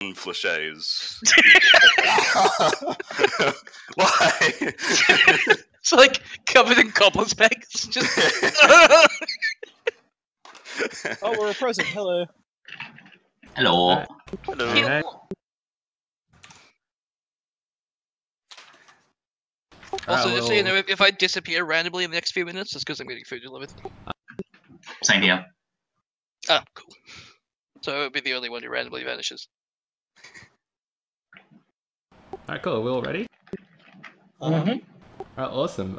Flèches. Why? It's like covered in goblin specs. Just. Oh, we're a present. Hello. Hello. Hello. Hey. Also, just so you know, if I disappear randomly in the next few minutes, it's because I'm getting food delivered. Same here. Ah, cool. So it would be the only one who randomly vanishes. Alright, cool. We're all ready? Mm-hmm. Alright, awesome.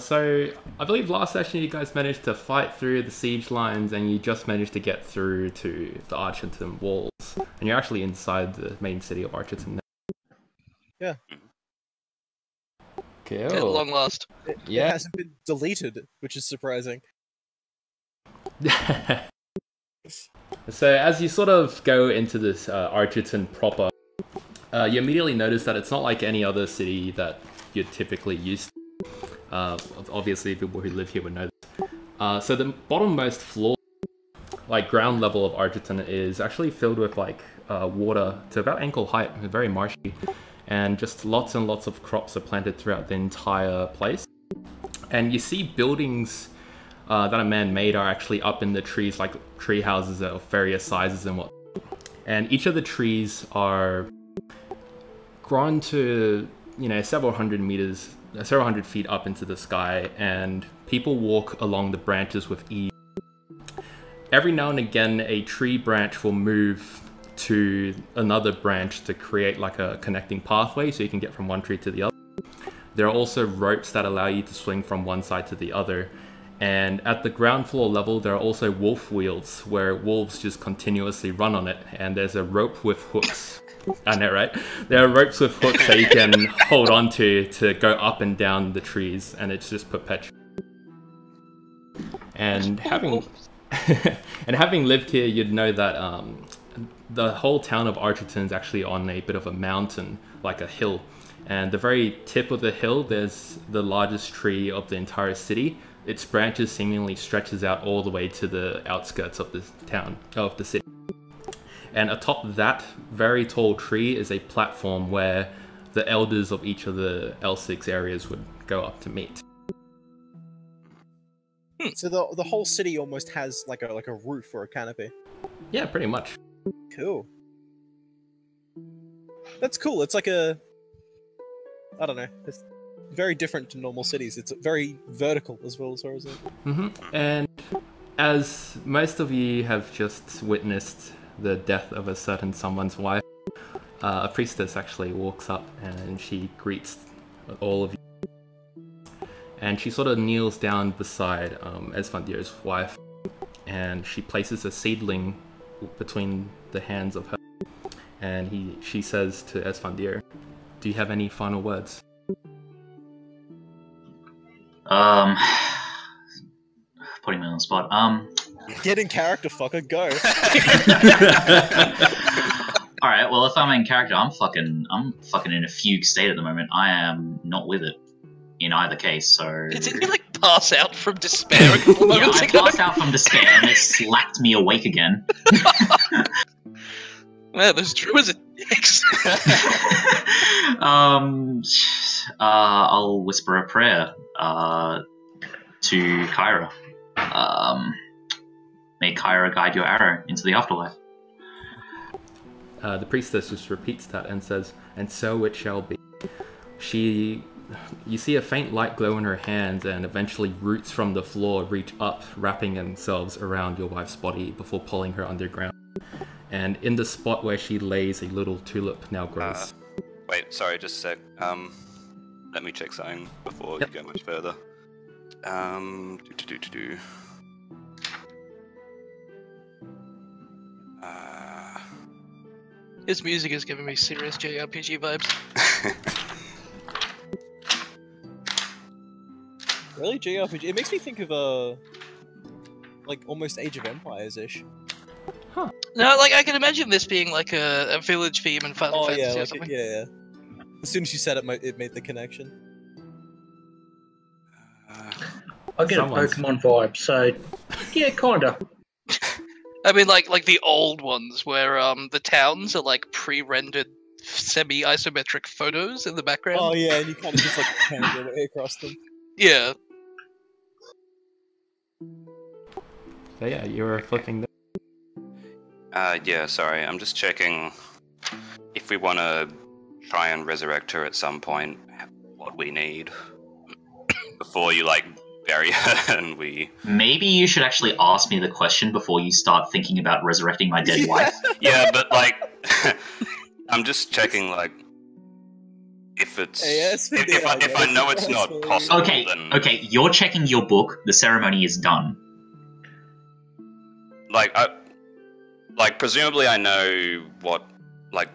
So, I believe last session you guys managed to fight through the siege lines and you just managed to get through to the Archerton walls. And you're actually inside the main city of Archerton now. Yeah. Cool. At long last. It Yeah. hasn't been deleted, which is surprising. So as you sort of go into this Archerton proper, you immediately notice that it's not like any other city that you're typically used to. Obviously, people who live here would know this. So the bottommost floor, like ground level of Archerton, is actually filled with like water to about ankle height, very marshy, and just lots and lots of crops are planted throughout the entire place. And you see buildings that are man-made are actually up in the trees, like tree houses of various sizes and what. And each of the trees are grown to, you know, several hundred feet up into the sky, and people walk along the branches with ease. Every now and again, a tree branch will move to another branch to create like a connecting pathway so you can get from one tree to the other. There are also ropes that allow you to swing from one side to the other. And at the ground floor level, there are also wolf wields where wolves just continuously run on it. And there's a rope with hooks. I know, right? There are ropes with hooks that you can hold on to go up and down the trees, and it's just perpetual. And having lived here, you'd know that the whole town of Archerton is actually on a bit of a mountain, like a hill. And the very tip of the hill, there's the largest tree of the entire city. Its branches seemingly stretches out all the way to the outskirts of the city. And atop that very tall tree is a platform where the elders of each of the Elsyx areas would go up to meet. So the whole city almost has like a roof or a canopy. Yeah, pretty much. Cool. That's cool. It's like I don't know. It's very different to normal cities. It's very vertical as well as horizontal. And as most of you have just witnessed the death of a certain someone's wife, a priestess actually walks up and she greets all of you. And she sort of kneels down beside Esfandir's wife, and she places a seedling between the hands of her. And she says to Esfandir, "Do you have any final words?" Putting me on the spot. Get in character, fucker. Go. All right. Well, if I'm in character, I'm fucking in a fugue state at the moment. I am not with it in either case. So. Didn't you like pass out from despair a couple Yeah, moments I ago? passed out from despair and it slapped me awake again. Well, there's true as it takes. I'll whisper a prayer to Kyra. May Kyra guide your arrow into the afterlife. The priestess just repeats that and says, "And so it shall be." You see a faint light glow in her hands, and eventually roots from the floor reach up, wrapping themselves around your wife's body before pulling her underground. And in the spot where she lays, a little tulip now grows. Wait, sorry, just a sec. Let me check something before you go much further. His music is giving me serious JRPG vibes. Really, JRPG? It makes me think of like almost Age of Empires-ish. Huh. No, like I can imagine this being like a village theme in Final Fantasy yeah, or like something. yeah. As soon as you said it, it made the connection. I get a Pokemon vibe, so yeah, kinda. I mean, like the old ones where the towns are like pre-rendered semi-isometric photos in the background. Oh yeah, and you kind of just like pan your way across them. Yeah. So yeah, you were flipping. Yeah, sorry. I'm just checking if we want to try and resurrect her at some point, what we need before you like bury her and we. Maybe you should actually ask me the question before you start thinking about resurrecting my dead wife. Yeah, but like, I'm just checking like if it's if I know it's not possible. Okay, then... okay, you're checking your book. The ceremony is done. Like presumably I know what like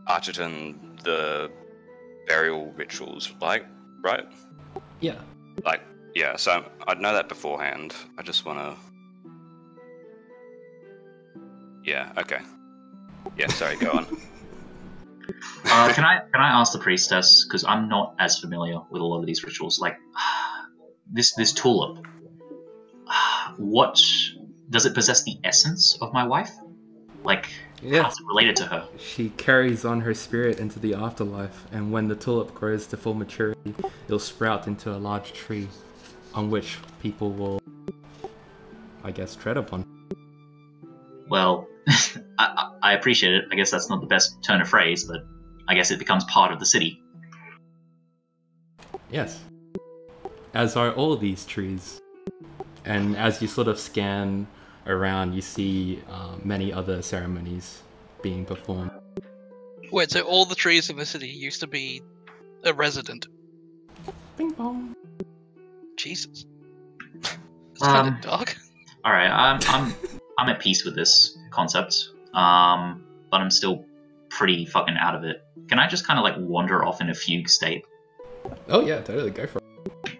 Archerton the burial rituals like, right? Yeah. Like yeah, so I'd know that beforehand. I just wanna. Yeah. Okay. Yeah. Sorry. Go on. Can I ask the priestess, because I'm not as familiar with a lot of these rituals. Like this tulip. What does it possess? The essence of my wife? Like, how's it related to her? She carries on her spirit into the afterlife, and when the tulip grows to full maturity, it'll sprout into a large tree, on which people will, I guess, tread upon. Well, I appreciate it. I guess that's not the best turn of phrase, but I guess it becomes part of the city. Yes. As are all these trees. And as you sort of scan around, you see many other ceremonies being performed. Wait, so all the trees in the city used to be a resident? Bing bong. Jesus. It's kind of dark. All right, I'm at peace with this concept, but I'm still pretty fucking out of it. Can I just kind of like wander off in a fugue state? Oh yeah, totally, go for it.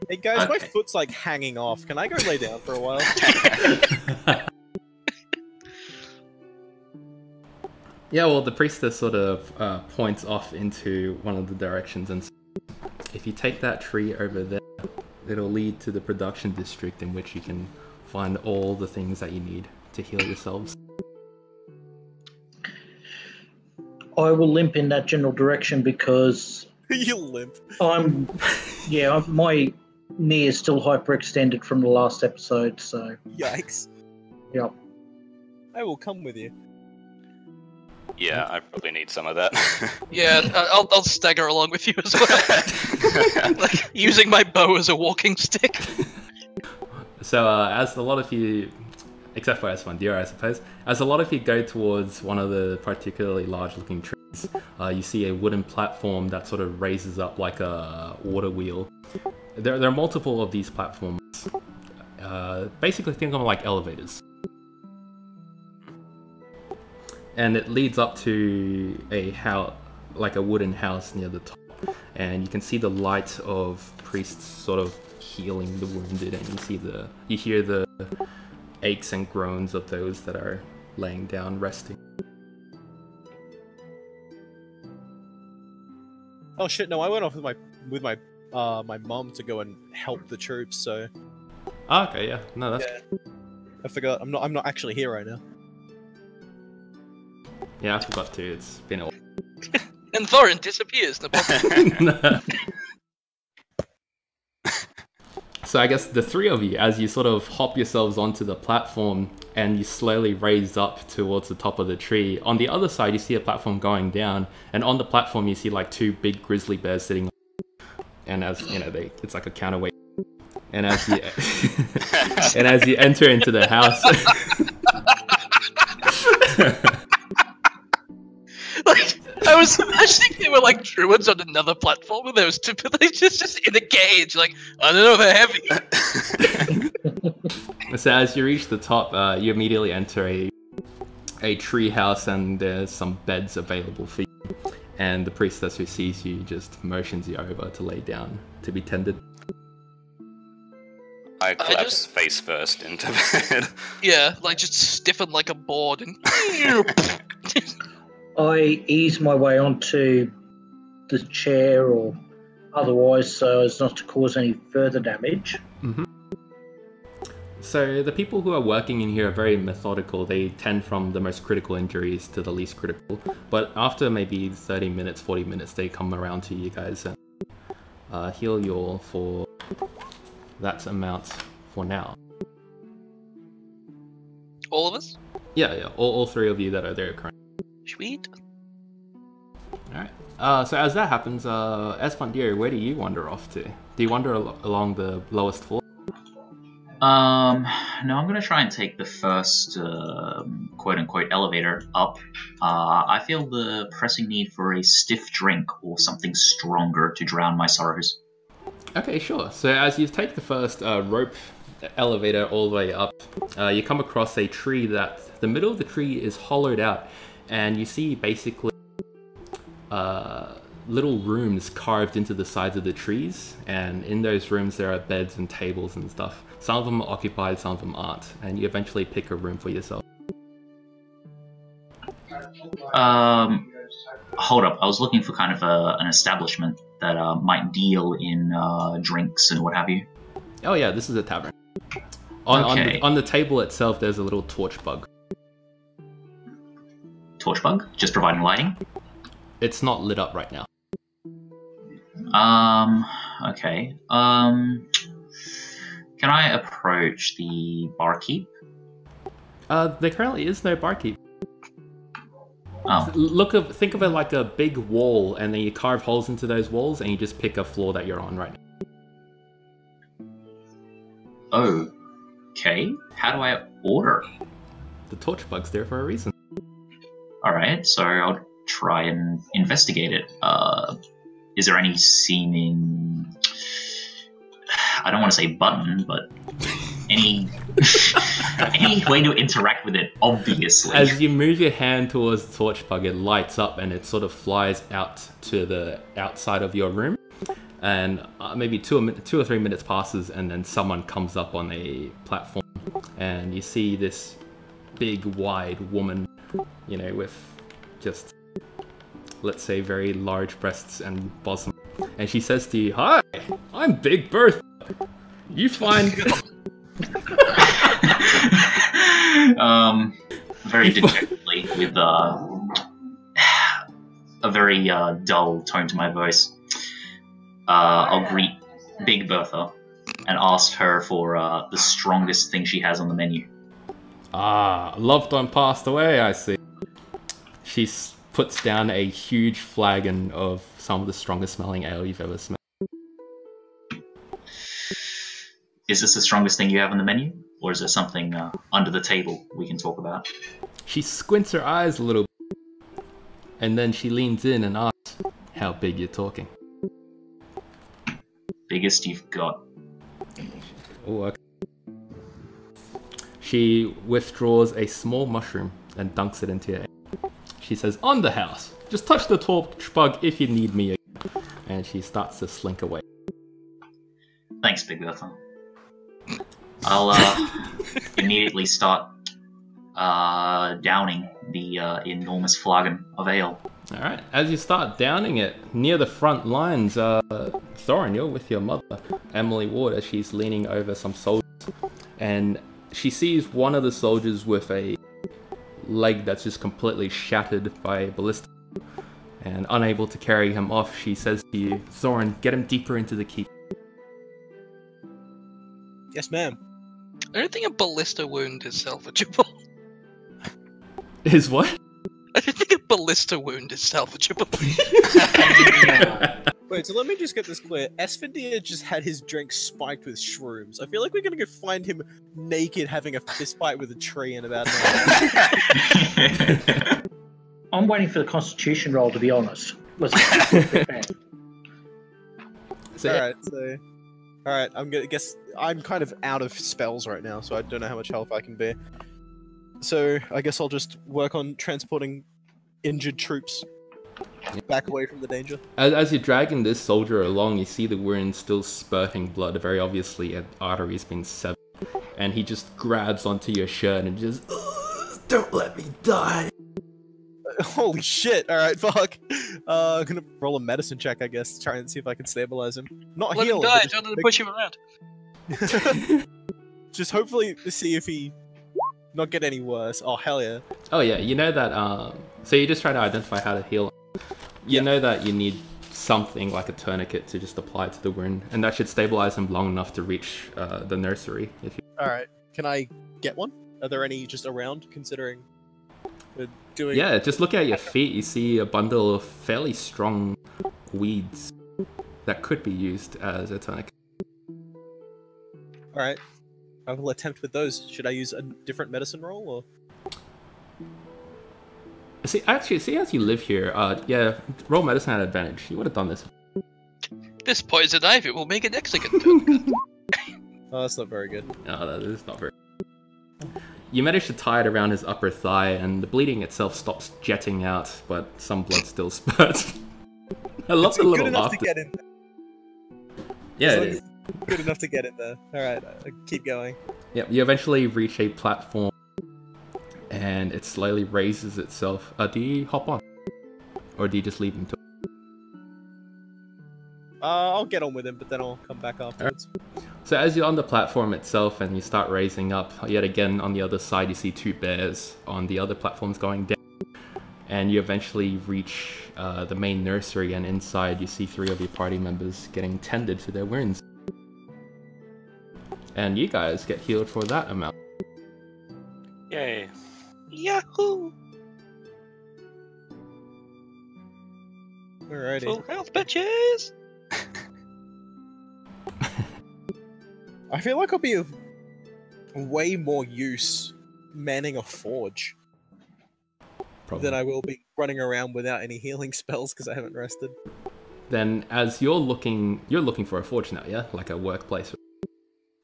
Hey guys, Okay. my foot's like hanging off. Can I go lay down for a while? Yeah, well, the priestess sort of points off into one of the directions and says, if you take that tree over there, it'll lead to the production district in which you can find all the things that you need to heal yourselves. I will limp in that general direction because You limp. my knee is still hyperextended from the last episode, so Yikes. yeah. I will come with you. Yeah, I probably need some of that. Yeah, I'll stagger along with you as well. Like, using my bow as a walking stick. So as a lot of you, except for S1 I suppose, as a lot of you go towards one of the particularly large looking trees, you see a wooden platform that sort of raises up like a water wheel. There are multiple of these platforms. Basically think of them like elevators. And it leads up to a house, like a wooden house near the top. And you can see the light of priests sort of healing the wounded, and you hear the aches and groans of those that are laying down resting. Oh shit! No, I went off with my mom to go and help the troops. So Okay, yeah, no, that's I forgot. I'm not actually here right now. yeah, I forgot to. It's been a while. And Thorin disappears. No problem. So I guess the three of you, as you sort of hop yourselves onto the platform and you slowly raise up towards the top of the tree, on the other side you see a platform going down, and on the platform you see like two big grizzly bears sitting on, and as you know, it's like a counterweight. And as you and as you enter into the house, Like, I was imagining they were like druids on another platform, and they was typically just in a cage. Like, I don't know, they're heavy. so as you reach the top, you immediately enter a tree house, and there's some beds available for you. And the priestess who sees you just motions you over to lay down to be tended. I collapse face first into bed. Yeah, like just stiffen like a board and. I ease my way onto the chair or otherwise so as not to cause any further damage. So the people who are working in here are very methodical. They tend from the most critical injuries to the least critical. But after maybe 30 minutes, 40 minutes, they come around to you guys and heal you all for that amount for now. All of us? Yeah, all three of you that are there currently. Sweet. Alright. So as that happens, Esfandier, where do you wander off to? Do you wander along the lowest floor? No, I'm gonna try and take the first quote-unquote elevator up. I feel the pressing need for a stiff drink or something stronger to drown my sorrows. Okay, sure. So as you take the first rope elevator all the way up, you come across a tree that the middle of the tree is hollowed out, and you see basically little rooms carved into the sides of the trees, and in those rooms there are beds and tables and stuff. Some of them are occupied, some of them aren't, and you eventually pick a room for yourself. Hold up, I was looking for kind of an establishment that might deal in drinks and what have you. Oh yeah, this is a tavern. Okay. On the table itself there's a little torch bug. Torch bug? Just providing lighting? It's not lit up right now. Okay. Can I approach the barkeep? There currently is no barkeep. Oh. Think of it like a big wall, and then you carve holes into those walls, and you just pick a floor that you're on right now. Okay. How do I order? The torch bug's there for a reason. Alright, so I'll try and investigate it. Is there any seeming... I don't want to say button, but any way to interact with it, obviously. As you move your hand towards the torch bug, it lights up and it sort of flies out to the outside of your room. And maybe two or three minutes passes, and then someone comes up on a platform, and you see this big, wide woman, you know, with just, let's say, very large breasts and bosom. And she says to you, "Hi, I'm Big Bertha. You find..." Very dejectedly, with a very dull tone to my voice, I'll greet Big Bertha and ask her for the strongest thing she has on the menu. Ah, loved one passed away, I see. She puts down a huge flagon of some of the strongest smelling ale you've ever smelled. Is this the strongest thing you have on the menu? Or is there something under the table we can talk about? She squints her eyes a little bit, and then she leans in and asks, "How big you talking?" Biggest you've got. Oh, okay. She withdraws a small mushroom and dunks it into your ale. She says, "On the house. Just touch the torch bug if you need me." And she starts to slink away. Thanks, Big Bertha. I'll immediately start downing the enormous flagon of ale. Alright, as you start downing it, near the front lines, Thorin, you're with your mother, Emily Ward, as she's leaning over some soldiers. And she sees one of the soldiers with a leg that's just completely shattered by a ballista. And unable to carry him off, she says to you, "Thorin, get him deeper into the keep." Yes, ma'am. I don't think a ballista wound is salvageable. Is what? I don't think a ballista wound is salvageable. Wait, so let me just get this clear. Esfandier just had his drink spiked with shrooms. I feel like we're gonna go find him naked having a fist fight with a tree in about an hour. I'm waiting for the Constitution roll, to be honest. Alright, I'm gonna guess I'm kind of out of spells right now, so I don't know how much health I can bear. So I guess I'll just work on transporting injured troops back away from the danger. As you're dragging this soldier along, you see the wound still spurting blood. Very obviously, an artery's been severed. And he just grabs onto your shirt and just, "Don't let me die." Holy shit! Alright, fuck. I'm gonna roll a medicine check, I guess, to try and see if I can stabilize him. Not Let heal him die, but tell him to push him around. just hopefully see if he not get any worse. Oh hell yeah! Oh yeah, you know that. So you just try to identify how to heal. You know that you need something like a tourniquet to just apply to the wound, and that should stabilize him long enough to reach the nursery. If you... All right, can I get one? Are there any just around? Considering we're doing. Yeah, just look at your feet. You see a bundle of fairly strong weeds that could be used as a tourniquet. All right, I will attempt with those. Should I use a different medicine roll or? See, actually, see as you live here, yeah, roll medicine at advantage. You would have done this. This poison ivy will make an excellent tourniquet. Oh, that's not very good. No, that is not very. You manage to tie it around his upper thigh, and the bleeding itself stops jetting out, but some blood still spurts. I love the little laughter. To get in. Yeah, it is. Good enough to get in there. All right, keep going. Yep, you eventually reach a platform, and it slowly raises itself. Do you hop on, or do you just leave him to? I'll get on with him, but then I'll come back afterwards. Right. So as you're on the platform itself and you start raising up, yet again on the other side you see two bears on the other platforms going down. And you eventually reach the main nursery, and inside you see 3 of your party members getting tended to their wounds. And you guys get healed for that amount. Yay. Yahoo! Alrighty. Full health, bitches! I feel like I'll be of way more use manning a forge Probably. than I will be running around without any healing spells because I haven't rested. Then, as you're looking for a forge now, yeah? Like a workplace.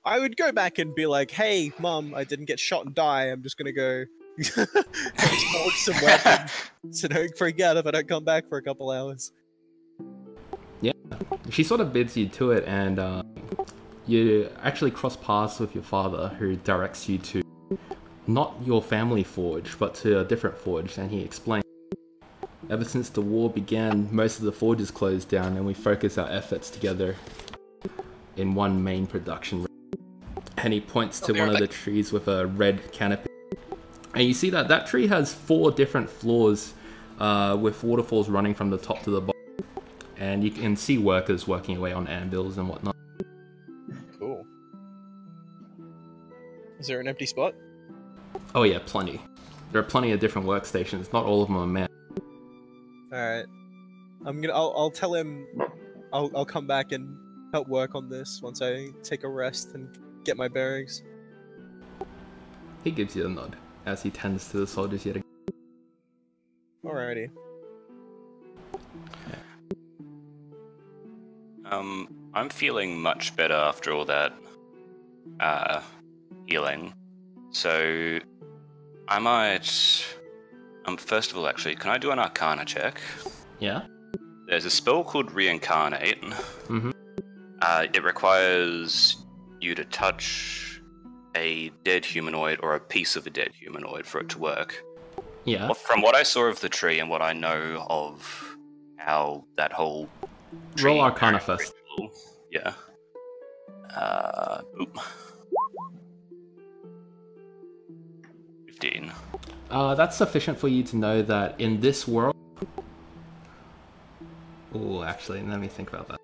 I would go back and be like, hey, Mum, I didn't get shot and die. I'm just gonna go forge some weapons. So don't freak out if I don't come back for a couple hours. Yeah. She sort of bids you to it, and you actually cross paths with your father, who directs you to not your family forge, but to a different forge, and he explains. Ever since the war began, most of the forges closed down, and we focus our efforts together in one main production. And he points to one of the trees with a red canopy. And you see that that tree has 4 different floors with waterfalls running from the top to the bottom. And you can see workers working away on anvils and whatnot. Cool. Is there an empty spot? Oh yeah, plenty. There are plenty of different workstations. Not all of them are manned. Alright. I'll tell him I'll come back and help work on this once I take a rest and get my bearings. He gives you a nod as he tends to the soldiers yet again. Alrighty. I'm feeling much better after all that healing. So I might first of all, actually, can I do an Arcana check? Yeah? There's a spell called Reincarnate. Mm-hmm. It requires you to touch a dead humanoid or a piece of a dead humanoid for it to work. Yeah. Well, from what I saw of the tree and what I know of how that whole tree Roll Arcana first. Ritual, yeah. Oop. 15. That's sufficient for you to know that in this world... Oh, actually, let me think about that.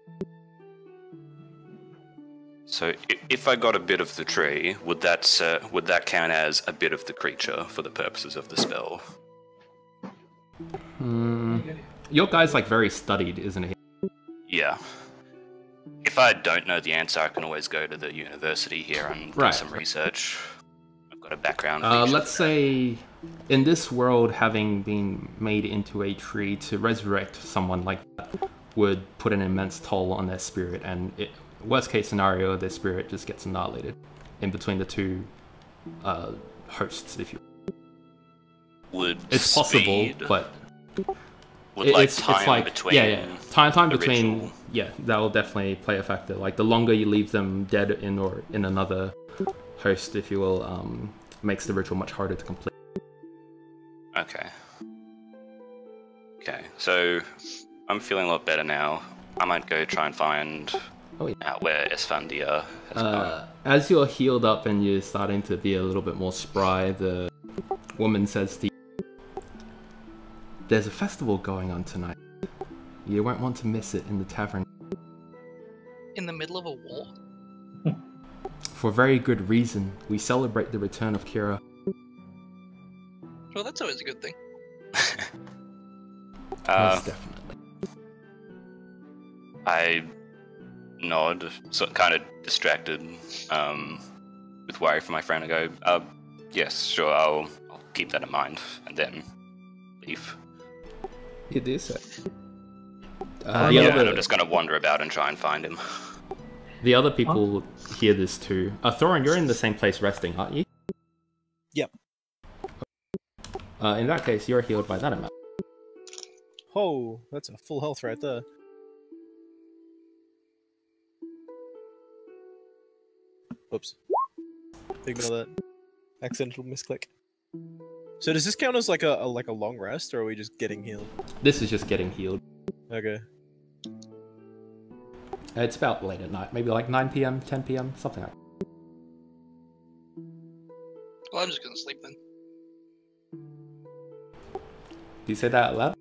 So, if I got a bit of the tree, would that count as a bit of the creature for the purposes of the spell? Your guy's like very studied, isn't he? Yeah. If I don't know the answer, I can always go to the university here and do some research. I've got a background. Let's say, in this world, having been made into a tree, to resurrect someone like that would put an immense toll on their spirit, and worst case scenario, their spirit just gets annihilated in between the two hosts, if you would. It's possible, but would it's time like between time between ritual. Yeah, that will definitely play a factor. Like the longer you leave them dead in or in another host, if you will, makes the ritual much harder to complete. Okay. Okay, so I'm feeling a lot better now. I might go try and find where Esfandia has gone. As you're healed up and you're starting to be a little bit more spry, the woman says to you, "There's a festival going on tonight. You won't want to miss it in the tavern. In the middle of a war? For very good reason. We celebrate the return of Kira." Well, that's always a good thing. Most definitely. I nod, so kind of distracted, with worry for my friend. I go, yes, sure, I'll keep that in mind, and then leave. You do so. And I'm just gonna wander about and try and find him. The other people hear this too. Thorin, you're in the same place resting, aren't you? Yep. In that case, you're healed by that amount. Oh, that's a full health right there. Oops. Ignore that. Accidental misclick. So does this count as like a long rest, or are we just getting healed? This is just getting healed. Okay. It's about late at night, maybe like 9 PM, 10 PM, something like that. Well, I'm just gonna sleep then. Do you say that out loud?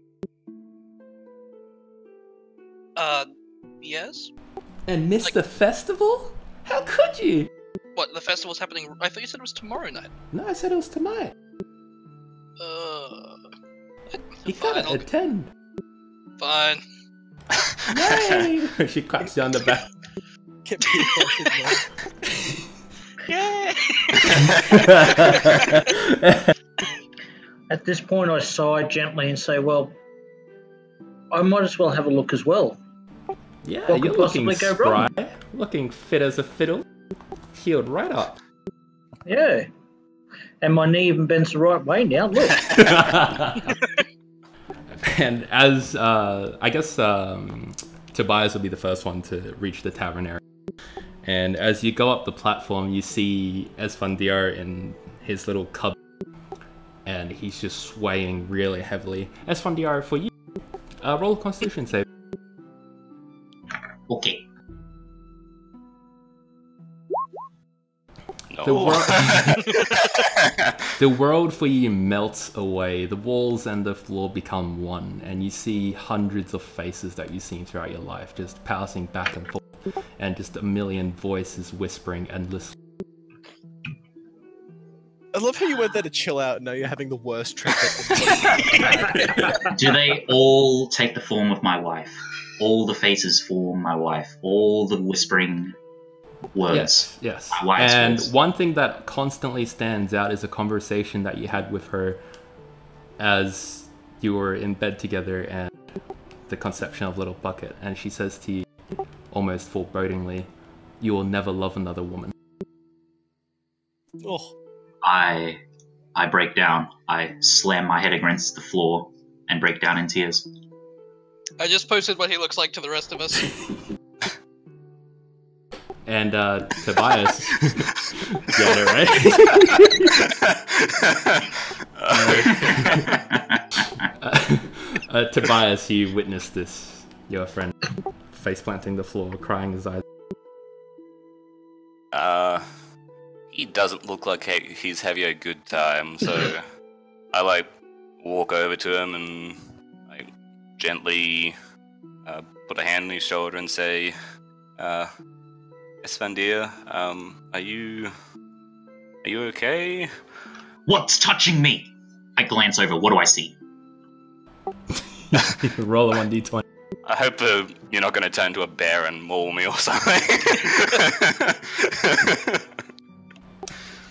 Yes? And miss the festival? How could you? What, the festival's happening? I thought you said it was tomorrow night. No, I said it was tonight. You Fine, gotta attend. Fine. Yay! She claps you on the back. Get me off Yay! At this point, I sigh gently and say, well, I might as well have a look as well. Yeah, What you're could looking possibly go wrong? spry, looking fit as a fiddle, healed right up. Yeah. And my knee even bends the right way now, look. And as, I guess, Tobias will be the first one to reach the tavern area. And as you go up the platform, you see Esfandia in his little cub, and he's just swaying really heavily. Esfandia, for you, roll a Constitution save. Okay. No. The world for you melts away. The walls and the floor become one, and you see hundreds of faces that you've seen throughout your life just passing back and forth, and just a million voices whispering endlessly. I love how you went there to chill out and now you're having the worst trip. Do they all take the form of my wife? All the faces form my wife. All the whispering words. Yes. My wife's And voice. one thing that constantly stands out is a conversation that you had with her as you were in bed together and the conception of Little Bucket. And she says to you, almost forebodingly, "You will never love another woman." Oh. I break down. I slam my head against the floor and break down in tears. I just posted what he looks like to the rest of us. And Tobias, yeah, right. Tobias, you witnessed this. Your friend face planting the floor, crying his eyes. He doesn't look like he's having a good time, so I walk over to him and gently put a hand on his shoulder and say, Esfandia, are you okay? What's touching me? I glance over. What do I see? Roll a 1d20. I hope you're not going to turn into a bear and maul me or something.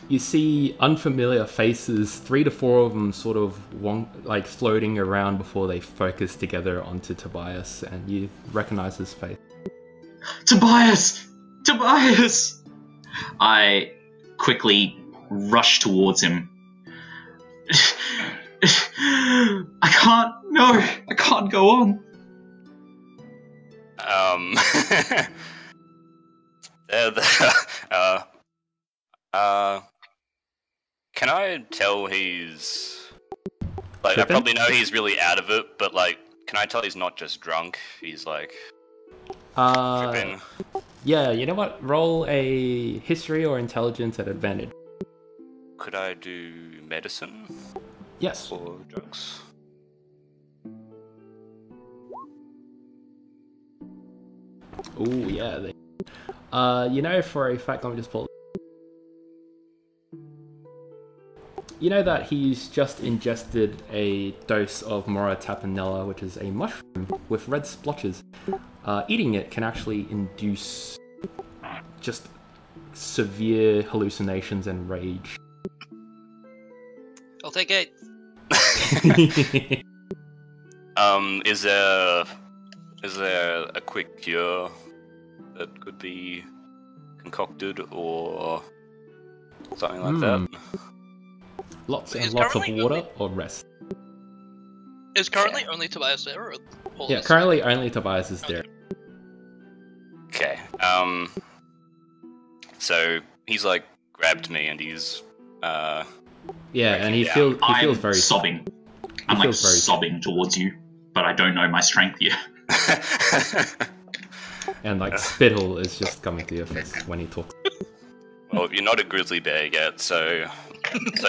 You see unfamiliar faces, 3 to 4 of them sort of floating around before they focus together onto Tobias, and you recognize his face. Tobias! Tobias! I quickly rush towards him. I can't go on. Can I tell he's I Tripping? probably know he's really out of it, but can I tell he's not just drunk? He's Tripping. Yeah, you know what? Roll a history or intelligence at advantage. Could I do medicine Yes. or drugs? Ooh, yeah. You know, for a fact, let me just pull. You know that he's just ingested a dose of Mora tapenella, which is a mushroom with red splotches. Eating it can actually induce just severe hallucinations and rage. I'll take 8. Is there a quick cure that could be concocted or something like that? Lots and Is lots of currently water only- or rest. Is currently only Tobias there, or Paul Yeah, is- currently only Tobias is there. Okay. So he's like grabbed me and he's Yeah, and he Yeah, feels I'm very sobbing. I'm like feels very- sobbing towards you, but I don't know my strength yet. and like spittle is just coming to your face when he talks. Well, you're not a grizzly bear yet, so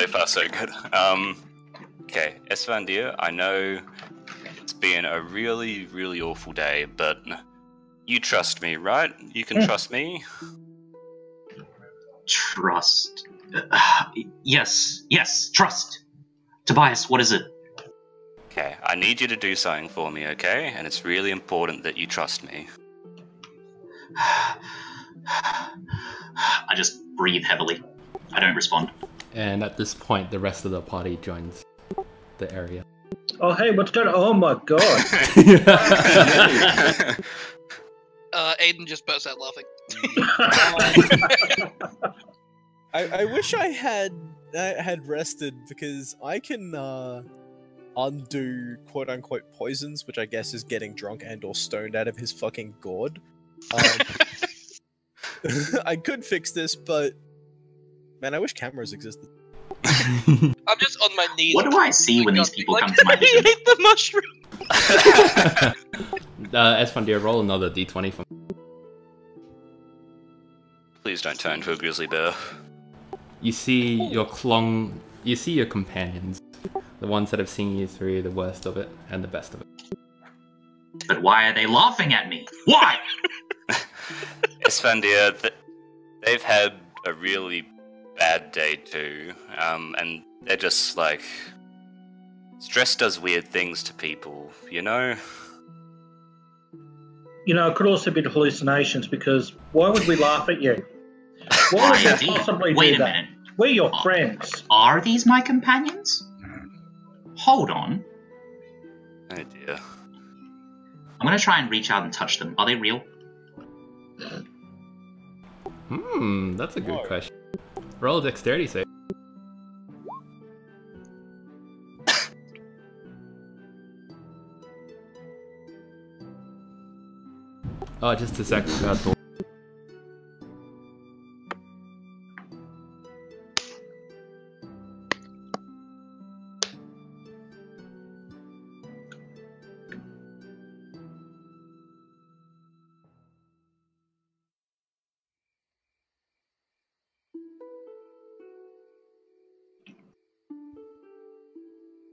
far so good. Okay, Esvandir, I know it's been a really, really awful day, but you trust me, right? You can trust me. Trust. Yes, trust. Tobias, what is it? Okay, I need you to do something for me, okay? And it's really important that you trust me. I just breathe heavily. I don't respond. And at this point, the rest of the party joins the area. Oh, hey, what's going on? Oh my god. Aiden just burst out laughing. I wish I had rested because I can undo quote unquote poisons, which I guess is getting drunk and or stoned out of his fucking gourd. I could fix this, but man, I wish cameras existed. I'm just on my knees. What do I see when these people like, come to my You vision? ate the mushroom! Esfandir, roll another d20 for me. Please don't turn into a grizzly bear. You see your companions, the ones that have seen you through the worst of it and the best of it. But why are they laughing at me? Why? Esfandir, they've had a really bad day too, and they're just like... Stress does weird things to people, you know? You know, it could also be hallucinations because why would we laugh at you? Why would Indeed. we possibly Wait do a that? minute. We're your friends. Are these my companions? Hold on. Oh dear. I'm gonna try and reach out and touch them. Are they real? That's a good question. Roll a dexterity save. Oh, just a sec.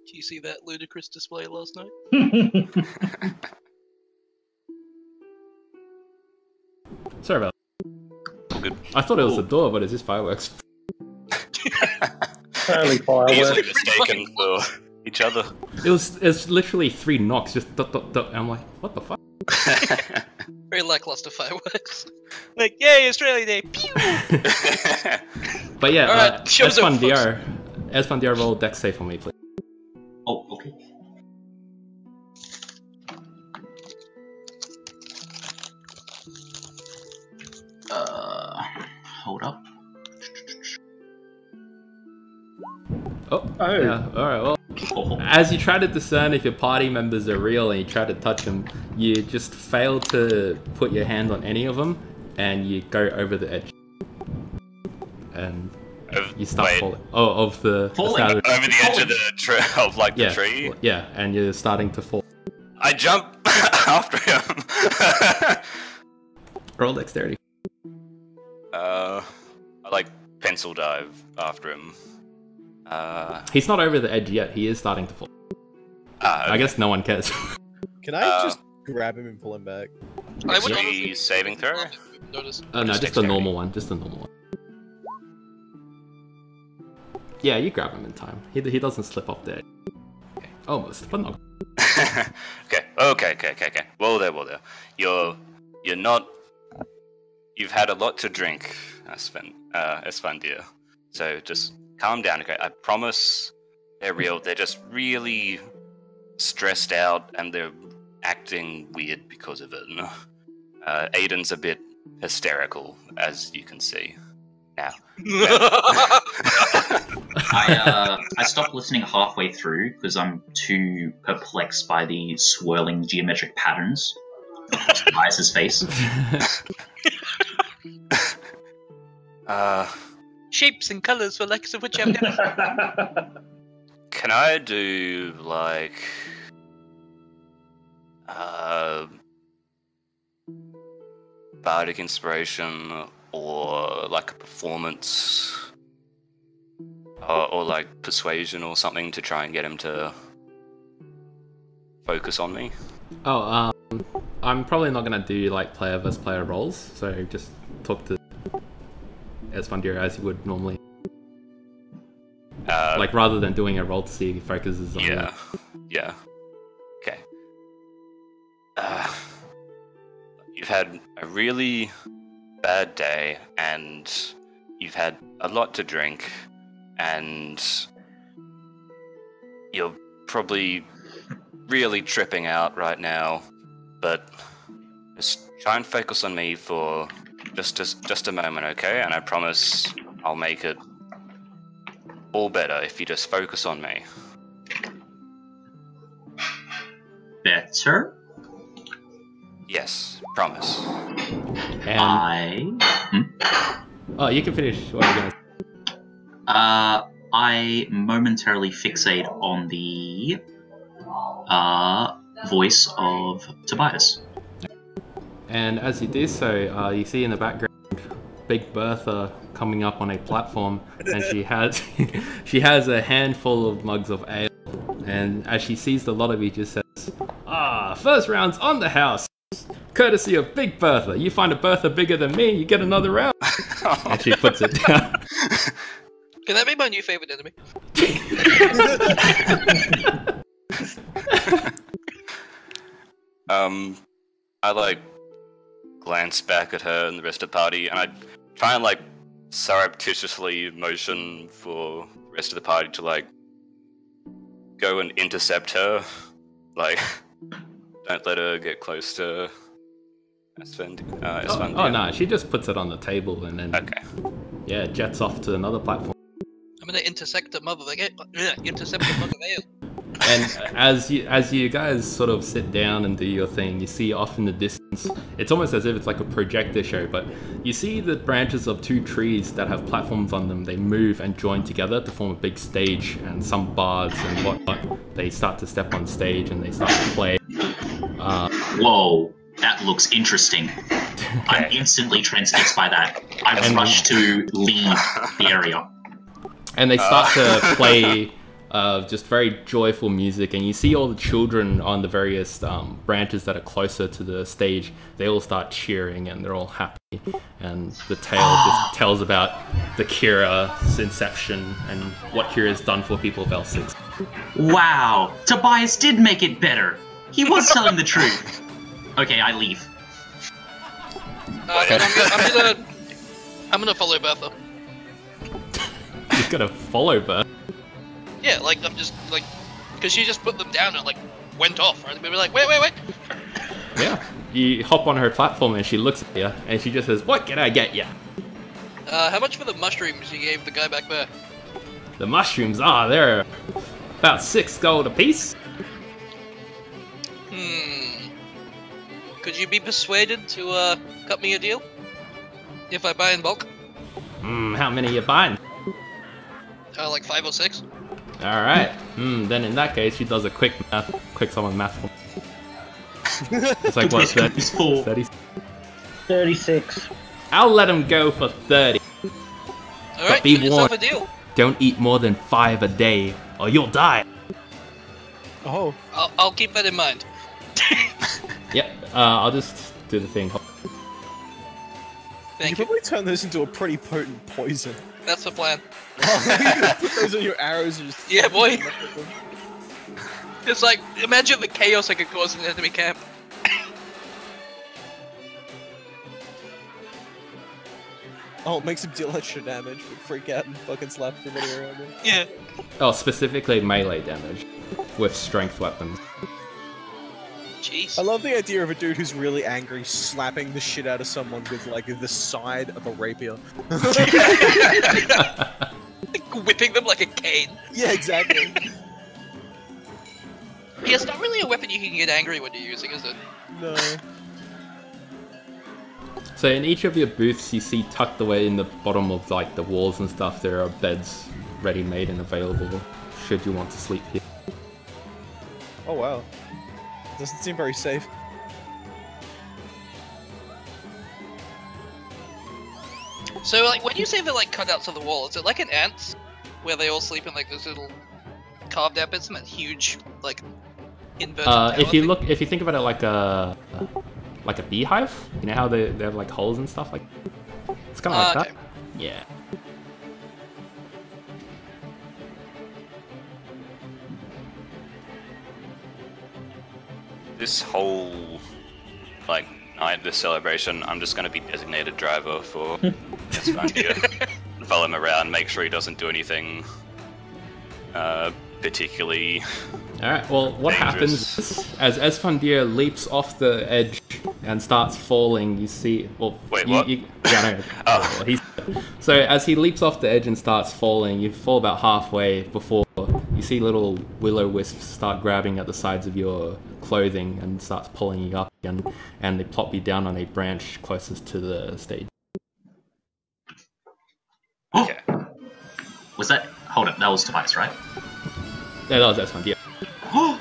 Do you see that ludicrous display last night? Sorry about All good. that. I thought it was the door, but it's just fireworks. Totally Easily fireworks. mistaken for each other. It's literally 3 knocks, just dot dot dot. And I'm like, what the fuck? Very lackluster fireworks. Like, yay, Australia Day! Pew! But yeah, Alright, shows up, Esfandir, roll dex save for me, please. Oh, okay. Hold up. Oh, Oh. yeah. All right. Well, Oh, as you try to discern if your party members are real and you try to touch them, you just fail to put your hand on any of them, and you go over the edge, and you start Wait, falling. Oh, of the Falling? start of over the edge of the tree, of like the yeah, tree. yeah, and you're starting to fall. I jump. after him. Roll dexterity. I like pencil dive after him. He's not over the edge yet. He is starting to fall. Okay. I guess no one cares. Can I just grab him and pull him back? I would Is honestly he saving throw? notice. No, just a dexterity. normal one. Just a normal one. Yeah, you grab him in time. He doesn't slip off the edge. Almost, but not. Okay. Whoa there. You're not. You've had a lot to drink, Esfandir. So just calm down, okay? I promise they're real. They're just really stressed out and they're acting weird because of it. Aiden's a bit hysterical, as you can see. Now. I stopped listening halfway through because I'm too perplexed by the swirling geometric patterns on Tobias's face. Shapes and colours for likes of which I've never. Can I do like bardic inspiration or like a performance or like persuasion or something to try and get him to focus on me? I'm probably not gonna do like player versus player roles, so just talk to Esfandir as you would normally. Like rather than doing a roll to see if he focuses on you. Yeah. Okay. You've had a really bad day, and you've had a lot to drink, and you're probably really tripping out right now, but just try and focus on me for just a moment, okay? And I promise I'll make it all better if you just focus on me. Better? Yes, promise. And oh, you can finish what you're gonna. I momentarily fixate on the voice of Tobias. And as you do so, you see in the background Big Bertha coming up on a platform, and she has a handful of mugs of ale. And as she sees the lot of you, just says, first round's on the house, courtesy of Big Bertha. You find a Bertha bigger than me, you get another round. And she puts it down. Can that be my new favourite enemy? I like glance back at her and the rest of the party, and I try and like surreptitiously motion for the rest of the party to like go and intercept her. Like, don't let her get close to Esfandir. Oh no, she just puts it on the table and then jets off to another platform. I'm gonna intercept the mother of ale. And as you guys sort of sit down and do your thing, you see off in the distance, it's almost as if it's like a projector show, but you see the branches of two trees that have platforms on them. They move and join together to form a big stage, and some bards and whatnot, they start to step on stage and they start to play. Whoa, that looks interesting. I'm instantly transfixed by that. I rush to leave the area. And they start to play just very joyful music, and you see all the children on the various branches that are closer to the stage. They all start cheering and they're all happy, and the tale just tells about the Kira's inception and what Kira's done for people of Elsyx. Wow, Tobias did make it better. He was telling the truth. Okay, I leave. I'm gonna follow Bertha. You're gonna follow Bert? Yeah, like I'm just like, because she just put them down and like went off, right? We were like, wait. Yeah. You hop on her platform and she looks at you and she just says, "What can I get you?" How much for the mushrooms you gave the guy back there? The mushrooms, they're about 6 gold apiece. Could you be persuaded to cut me a deal if I buy in bulk? How many are you buying? Like 5 or 6. Alright. Then in that case, she does a quick sum of math for It's like what? 34. 30? 36. I'll let him go for 30. Alright, be give yourself warned. a deal. Don't eat more than 5 a day, or you'll die. Oh, I'll keep that in mind. Yep. I'll just do the thing. you Thank you. probably turn those into a pretty potent poison. That's the plan. Put those on your arrows and just... Yeah, boy. It's like, imagine the chaos I could cause in an enemy camp. Oh, it makes him deal extra damage, but freak out and fucking slap everybody around him. Yeah. Oh, specifically melee damage with strength weapons. Jeez. I love the idea of a dude who's really angry slapping the shit out of someone with, like, the side of a rapier. Whipping them like a cane. Yeah, exactly. Yeah, it's not really a weapon you can get angry when you're using, is it? No. So in each of your booths, you see tucked away in the bottom of like the walls and stuff, there are beds ready-made and available should you want to sleep here. Oh wow. Doesn't seem very safe. So, like, when you say they're like cutouts of the wall, is it like an ant, where they all sleep in like those little carved out bits in that huge, like, inverted tower if you thing? look, if you think about it like a beehive, you know how they have like holes and stuff, like it's kind of like okay. that. Yeah. This whole like night, this celebration, I'm just going to be designated driver for Esfandia. Follow him around, make sure he doesn't do anything particularly. Alright, well, what dangerous. happens is, as Esfandia leaps off the edge and starts falling, you see... Well, Wait, you, what? Yeah, no. Oh. So, as he leaps off the edge and starts falling, you fall about halfway before you see little will-o-wisps start grabbing at the sides of your clothing and starts pulling you up again, and they plop you down on a branch closest to the stage. Okay. Was that? Hold up, that was Tobias, right? Yeah, that was Esfandia.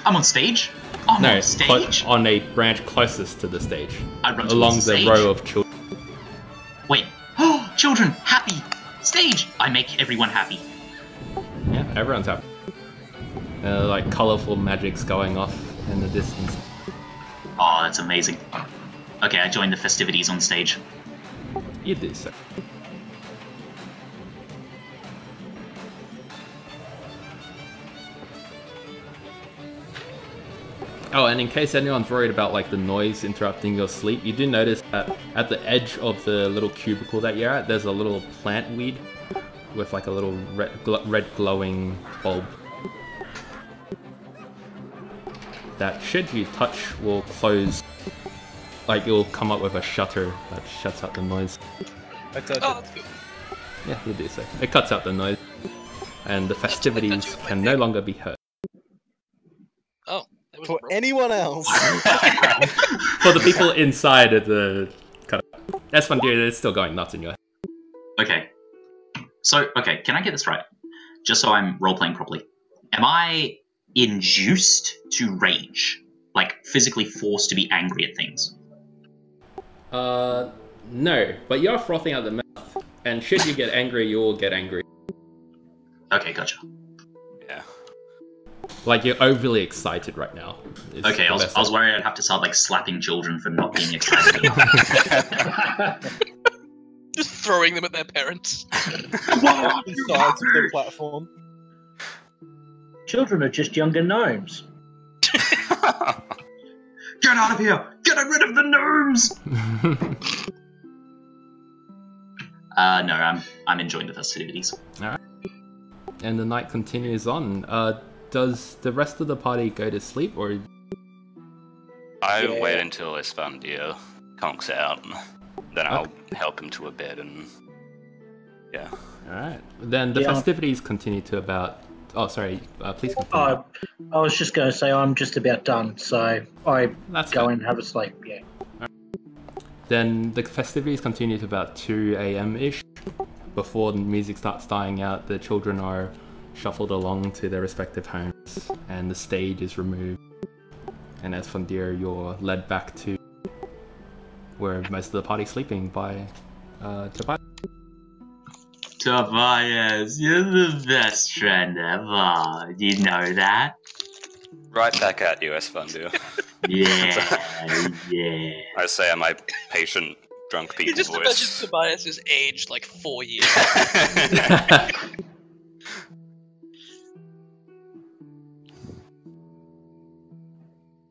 I'm on stage? I'm No, on stage? on a branch closest to the stage, I run towards along the the stage. row of children. Wait. Children, happy! Stage! I make everyone happy. Yeah, everyone's happy. Like colourful magics going off in the distance. Oh, that's amazing. Okay, I joined the festivities on stage. You do so. Oh, and in case anyone's worried about like the noise interrupting your sleep, you do notice that at the edge of the little cubicle that you're at, there's a little plant weed with like a little red glowing bulb that, should you touch, will close. Like you'll come up with a shutter that shuts out the noise. I touch Oh, it. that's good. Yeah, you do so. It cuts out the noise, and the festivities can no longer be heard. Oh, that was For broken. anyone else. For the people inside of the kind of, that's fun, dude. It's still going nuts in your head. Okay. So, okay, can I get this right? Just so I'm role-playing properly. Am I induced to rage? Like, physically forced to be angry at things? No, but you're frothing out the mouth, and should you get angry, you'll get angry. Okay, gotcha. Yeah. Like, you're overly excited right now. is Okay, the I best was way. worried I'd have to start, like, slapping children for not being excited enough. Just throwing them at their parents. The sides of the platform. Children are just younger gnomes. Get out of here! Get rid of the gnomes! No, I'm enjoying the festivities. Alright. And the night continues on. Does the rest of the party go to sleep, or... I Yeah. wait until Esfandia conks out, and then I'll help him to a bed and... Yeah. Alright. Then the Yeah. festivities continue to about... Oh, sorry. Please continue. I was just going to say I'm just about done, so I That's go fine. and have a sleep. Yeah. Then the festivities continue to about 2 a.m.-ish. Before the music starts dying out, the children are shuffled along to their respective homes, and the stage is removed. And as Fundir, you're led back to where most of the party's sleeping by Tobias. Tobias, you're the best friend ever. Do you know that? Right back at you, Esfundir. Yeah, yeah. I say in my patient, drunk people You just imagine voice. Tobias is aged like 4 years.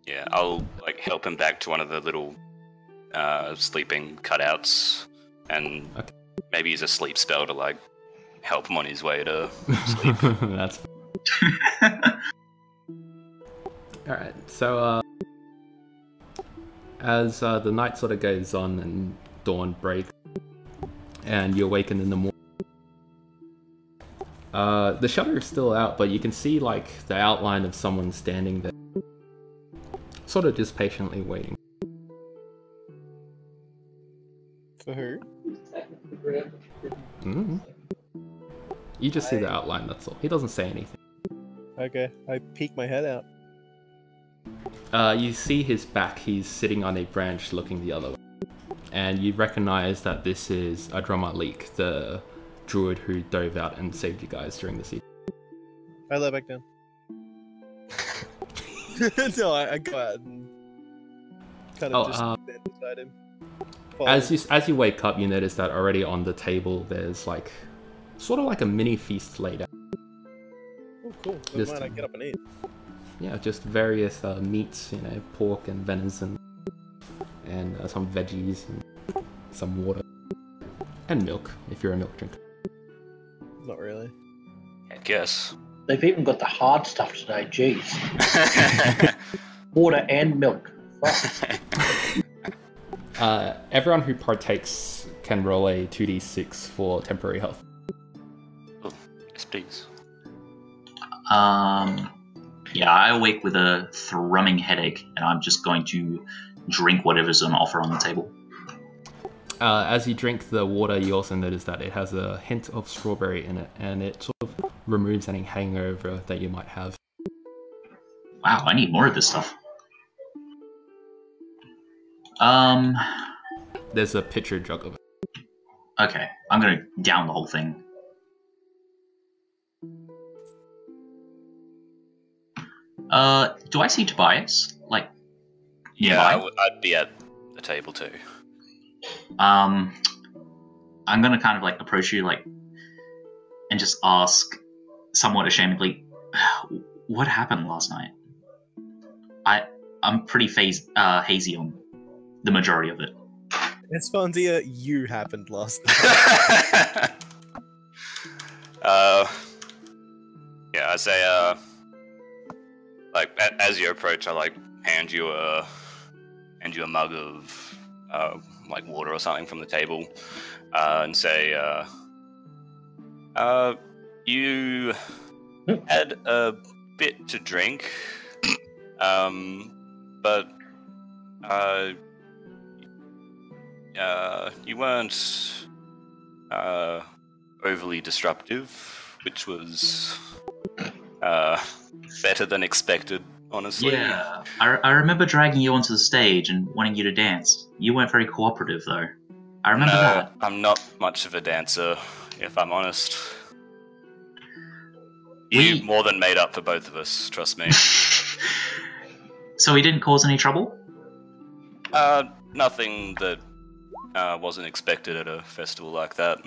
Yeah, I'll like help him back to one of the little sleeping cutouts, and Okay. maybe use a sleep spell to like help him on his way to sleep. That's alright. So as the night sort of goes on and dawn breaks, and you awaken in the morning, the shutter is still out, but you can see like the outline of someone standing there, sort of just patiently waiting. For who? Mm-hmm. You just see the outline, that's all. He doesn't say anything. Okay, I peek my head out. You see his back, he's sitting on a branch looking the other way. And you recognize that this is Anomaly, the druid who dove out and saved you guys during the siege. I lay back down. No, I go out and kind of just stand beside him. As you wake up, you notice that already on the table there's like sort of like a mini feast laid out. Oh, cool. So Just- might I get up and eat? Yeah, just various meats, you know, pork and venison, and some veggies and some water and milk if you're a milk drinker. Not really. Heck yes. They've even got the hard stuff today, jeez. Water and milk. Fuck. Everyone who partakes can roll a 2d6 for temporary health. Oh, yes, please. Yeah, I awake with a thrumming headache, and I'm just going to drink whatever's on offer on the table. As you drink the water, you also notice that it has a hint of strawberry in it, and it sort of removes any hangover that you might have. Wow, I need more of this stuff. There's a pitcher jug of it. Okay, I'm gonna down the whole thing. Do I see Tobias? Like, Yeah, nearby? I'd be at the table too. I'm gonna kind of like approach you, like, and just ask somewhat ashamedly, what happened last night? I'm pretty hazy on the majority of it. Espondia, you happened last night. Yeah, I say, like, as you approach, I like hand you a mug of like water or something from the table, and say, you had a bit to drink, but you weren't overly disruptive, which was better than expected, honestly. Yeah, I remember dragging you onto the stage and wanting you to dance. You weren't very cooperative, though. I remember No, that. I'm not much of a dancer, if I'm honest. We- You more than made up for both of us, trust me. So he didn't cause any trouble? Nothing that wasn't expected at a festival like that.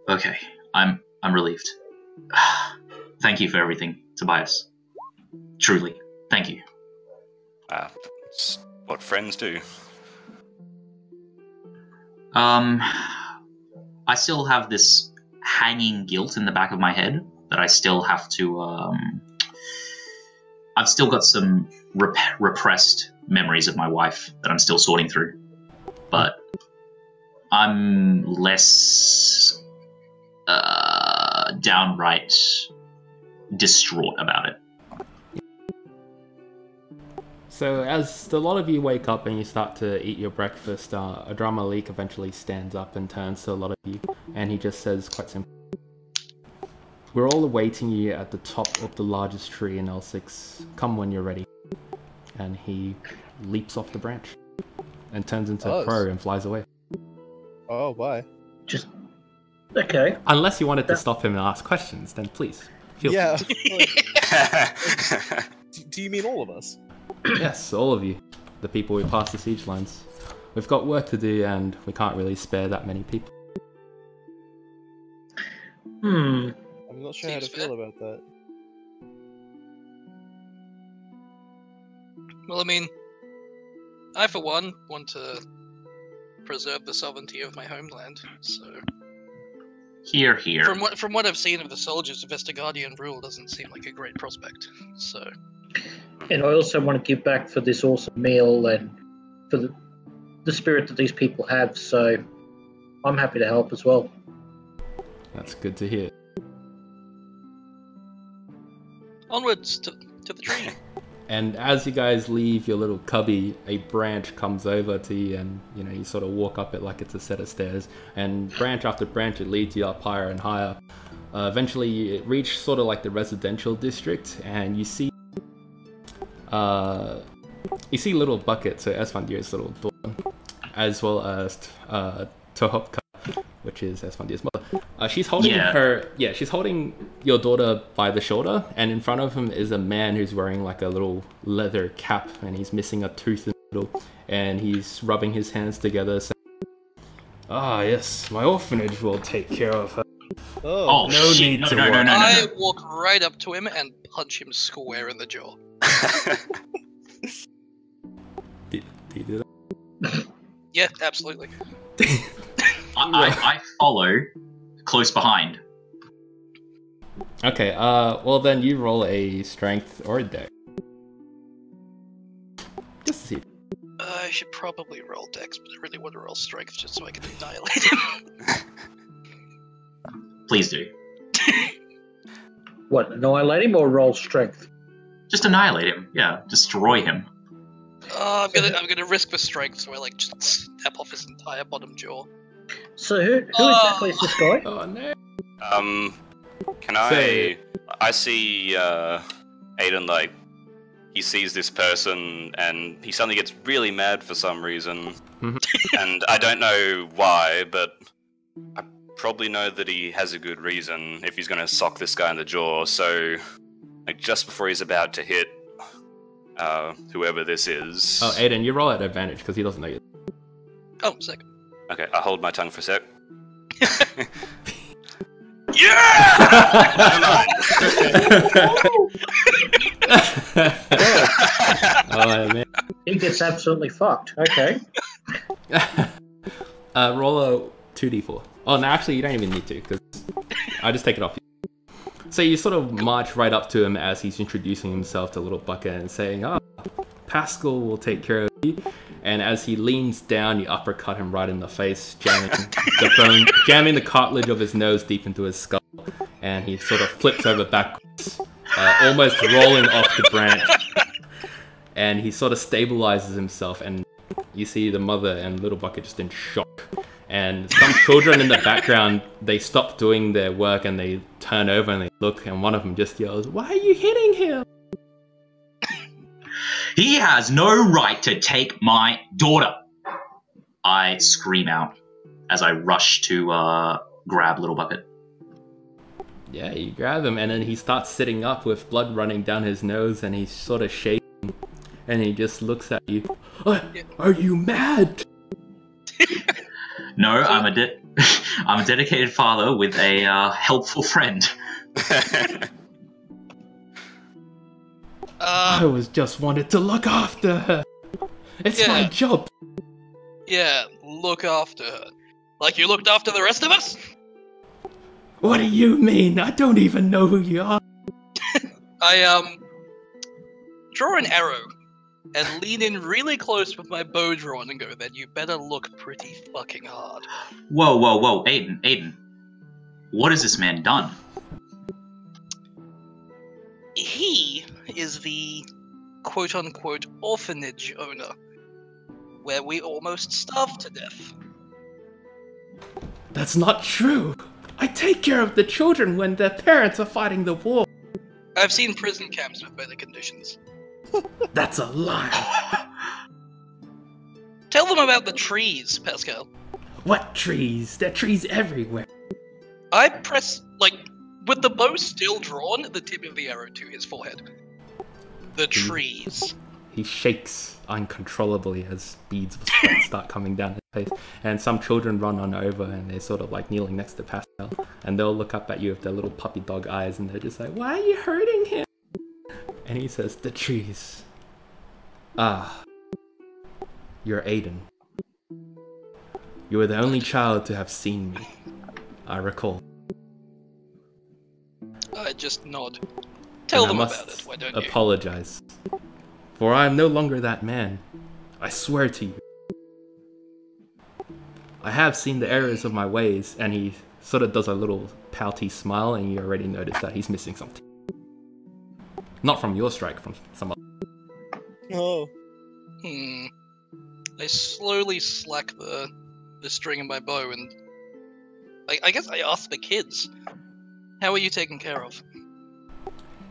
Okay, I'm relieved. Thank you for everything, Tobias. Truly, thank you. It's what friends do. I still have this hanging guilt in the back of my head that I still have to, I've still got some repressed memories of my wife that I'm still sorting through. But I'm less downright distraught about it. So as a lot of you wake up and you start to eat your breakfast, Anomaly eventually stands up and turns to a lot of you, and he just says quite simply, "We're all awaiting you at the top of the largest tree in Elsyx. Come when you're ready." and he leaps off the branch and turns into Oh, a crow and flies away. Oh, why? Just okay. Unless you wanted to stop him and ask questions, then please. Feel Yeah. Do you mean all of us? free. Yes, all of you. The people who pass the siege lines. We've got work to do and we can't really spare that many people. I'm not sure how to Seems feel fair. about that. Well, I mean, I for one want to preserve the sovereignty of my homeland. So, Here, here. from what I've seen of the soldiers, Vestergaardian rule doesn't seem like a great prospect. So, And I also want to give back for this awesome meal and for the spirit that these people have. So I'm happy to help as well. That's good to hear. onwards to the tree. And as you guys leave your little cubby, a branch comes over to you, and you know you sort of walk up it like it's a set of stairs. And branch after branch, it leads you up higher and higher. Eventually, you reach sort of like the residential district, and you see little Bucket, so Esfandir's little daughter, as well as Tohopka, which is Esfandir's mother. She's holding she's holding your daughter by the shoulder, and in front of him is a man who's wearing like a little leather cap, and he's missing a tooth in the middle, and he's rubbing his hands together saying, "Ah, yes, my orphanage will take care of her. Oh, no shit. need No, to no, no, worry." no, no, I no. walk right up to him and punch him square in the jaw. Do you do that? Yeah, absolutely. I follow close behind. Okay, well then you roll a strength or a dex. Just to see. I should probably roll dex, but I really want to roll strength just so I can annihilate him. Please do. What, annihilate him or roll strength? Just annihilate him. Yeah, destroy him. Oh, I'm gonna risk the strength, so I like just snap off his entire bottom jaw. So who exactly is this guy? Oh no. Can I? I see Aiden, like, he sees this person and he suddenly gets really mad for some reason, and I don't know why, but I probably know that he has a good reason if he's gonna sock this guy in the jaw. So, like, just before he's about to hit whoever this is. Oh, Aiden, you roll at advantage because he doesn't know you. Oh, sick. Okay, I'll hold my tongue for a sec. Oh man. He gets absolutely fucked. Okay. Roll a 2d4. Oh, no, actually, you don't even need to, because I just take it off you. So you sort of march right up to him as he's introducing himself to Little Bucket and saying, "Ah, Pascal will take care of you." And as he leans down, you uppercut him right in the face, jamming the cartilage of his nose deep into his skull. And he sort of flips over backwards, almost rolling off the branch. And he sort of stabilizes himself, and you see the mother and Little Bucket just in shock. And some children in the background, they stop doing their work and they turn over and they look, and one of them just yells, "Why are you hitting him?" He has no right to take my daughter. I scream out as I rush to grab Little Bucket. Yeah, you grab him, and then he starts sitting up with blood running down his nose, and he's sort of shaking, and he just looks at you. Are you mad? No, I'm a dedicated father with a helpful friend. I was just wanted to look after her. It's my job. Yeah, look after her. Like you looked after the rest of us? What do you mean? I don't even know who you are. I, draw an arrow and lean in really close with my bow drawn and go, "Then you better look pretty fucking hard." Whoa, Aiden. What has this man done? He is the quote-unquote orphanage owner, where we almost starved to death. That's not true. I take care of the children when their parents are fighting the war. I've seen prison camps with better conditions. That's a lie. Tell them about the trees, Pascal. What trees? There are trees everywhere. I press, like, with the bow still drawn, the tip of the arrow to his forehead. The trees. He shakes uncontrollably as beads of sweat start coming down his face. And some children run on over and they're sort of like kneeling next to Pascal. And they'll look up at you with their little puppy dog eyes and they're just like, why are you hurting him? And he says, the trees. Ah. You're Aiden. You were the only child to have seen me. I recall. I just nod. Tell them about it, why don't you? Apologize. For I am no longer that man. I swear to you. I have seen the errors of my ways, and he sort of does a little pouty smile, and you already notice that he's missing something. Not from your strike, from some other. Oh. I slowly slack the string of my bow, and I guess I ask the kids. How are you taken care of?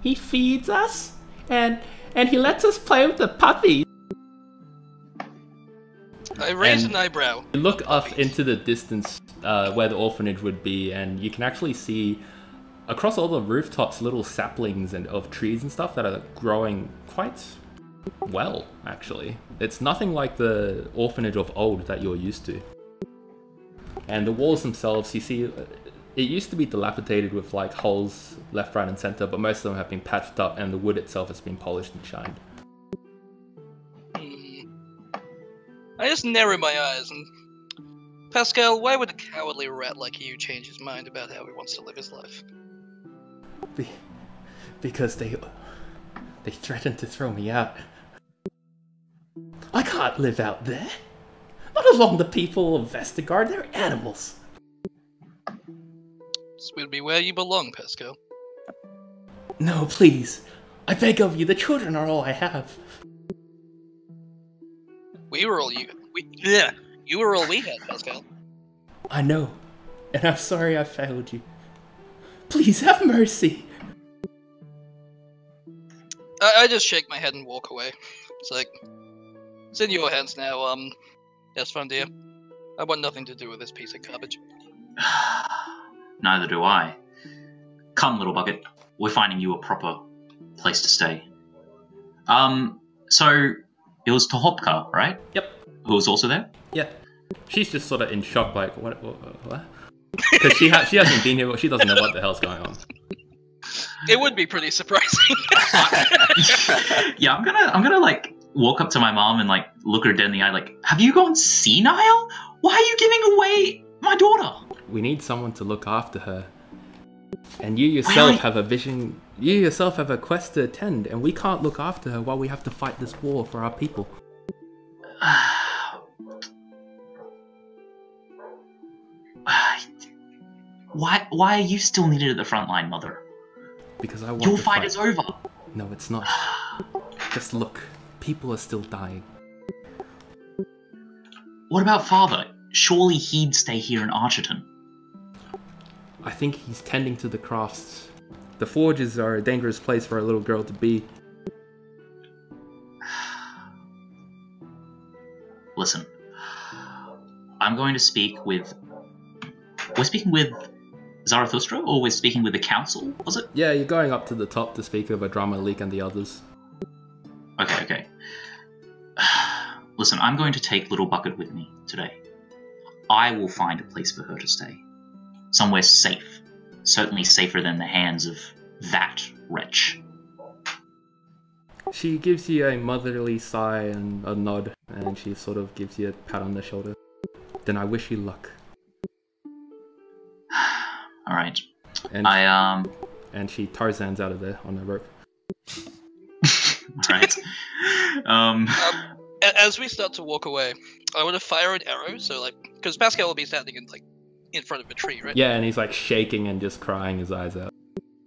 He feeds us, and he lets us play with the puppies. I raise an eyebrow. You look off into the distance where the orphanage would be, and you can actually see across all the rooftops little saplings of trees and stuff that are growing quite well, actually. It's nothing like the orphanage of old that you're used to. And the walls themselves, you see, it used to be dilapidated with like holes left, right and center, but most of them have been patched up and the wood itself has been polished and shined. I just narrow my eyes and... Pascal, why would a cowardly rat like you change his mind about how he wants to live his life? Because they threatened to throw me out. I can't live out there. Not along the people of Vestergaard, they're animals. This will be where you belong, Pascal. No, please. I beg of you, the children are all I have. We were all you were all we had, Pascal. I know, and I'm sorry I failed you. Please have mercy. I just shake my head and walk away. It's like, it's in your hands now, Esfandir. I want nothing to do with this piece of garbage. Neither do I. Come, little bucket. We're finding you a proper place to stay. So it was Tohopka, right? Yep. Who was also there? Yeah. She's just sort of in shock, like, what? Because she hasn't been here, but she doesn't know what the hell's going on. It would be pretty surprising. Yeah, I'm gonna like walk up to my mom and like look her dead in the eye, like, have you gone senile? Why are you giving away my daughter? We need someone to look after her. And you yourself have a vision. You yourself have a quest to attend, and we can't look after her while we have to fight this war for our people. Why are you still needed at the front line, Mother? Because I want Your to fight is over. No, it's not. Just look. People are still dying. What about Father? Surely he'd stay here in Archerton. I think he's tending to the crafts. The forges are a dangerous place for a little girl to be. Listen, I'm going to speak with... We're speaking with Zarathustra, or we're speaking with the council, was it? Yeah, you're going up to the top to speak of a drama leak and the others. Okay. Listen, I'm going to take Little Bucket with me today. I will find a place for her to stay. Somewhere safe. Certainly safer than the hands of that wretch. She gives you a motherly sigh and a nod, and she sort of gives you a pat on the shoulder. Then I wish you luck. Alright. And and she Tarzans out of there on the rope. Right. As we start to walk away, I want to fire an arrow, so like, because Pascal will be standing in front of a tree, right? Yeah, and he's like shaking and just crying his eyes out.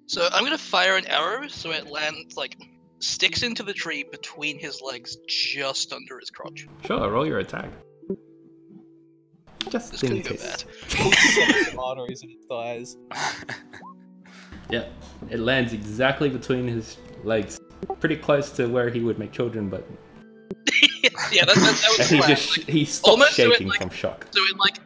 So I'm gonna fire an arrow so it lands, like, sticks into the tree between his legs, just under his crotch. Sure, roll your attack. This Just in could go case. bad. Some arteries in his thighs. Yeah, it lands exactly between his legs. pretty close to where he would make children, but yeah, that was the plan. he stopped almost so it, shaking like- from shock. So it like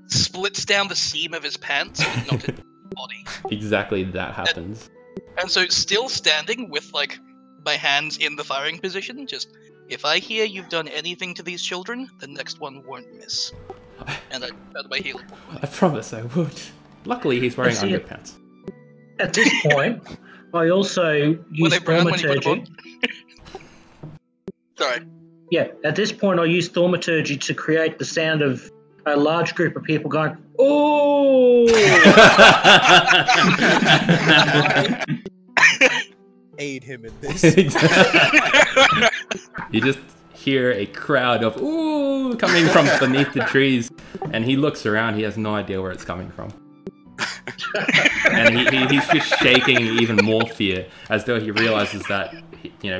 splits down the seam of his pants, but not his body. Exactly that happens. And so still standing with like my hands in the firing position, just if I hear you've done anything to these children, the next one won't miss. And I turned my heel. I promise I would. Luckily, he's wearing See, underpants. At this point, I also Were use they brown when you put them thaumaturgy. on? Sorry. Yeah, at this point, I use thaumaturgy to create the sound of a large group of people going, "Oh!" Aid him in this. You just hear a crowd of "ooh" coming from beneath the trees, and he looks around. He has no idea where it's coming from, and he's just shaking in even more fear, as though he realizes that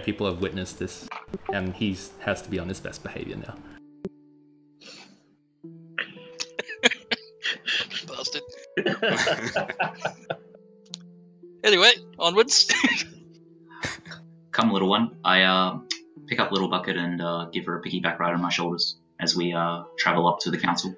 people have witnessed this, and he has to be on his best behavior now. Bastard. Anyway, onwards. Come, little one. I pick up Little Bucket and give her a piggyback ride on my shoulders as we travel up to the council.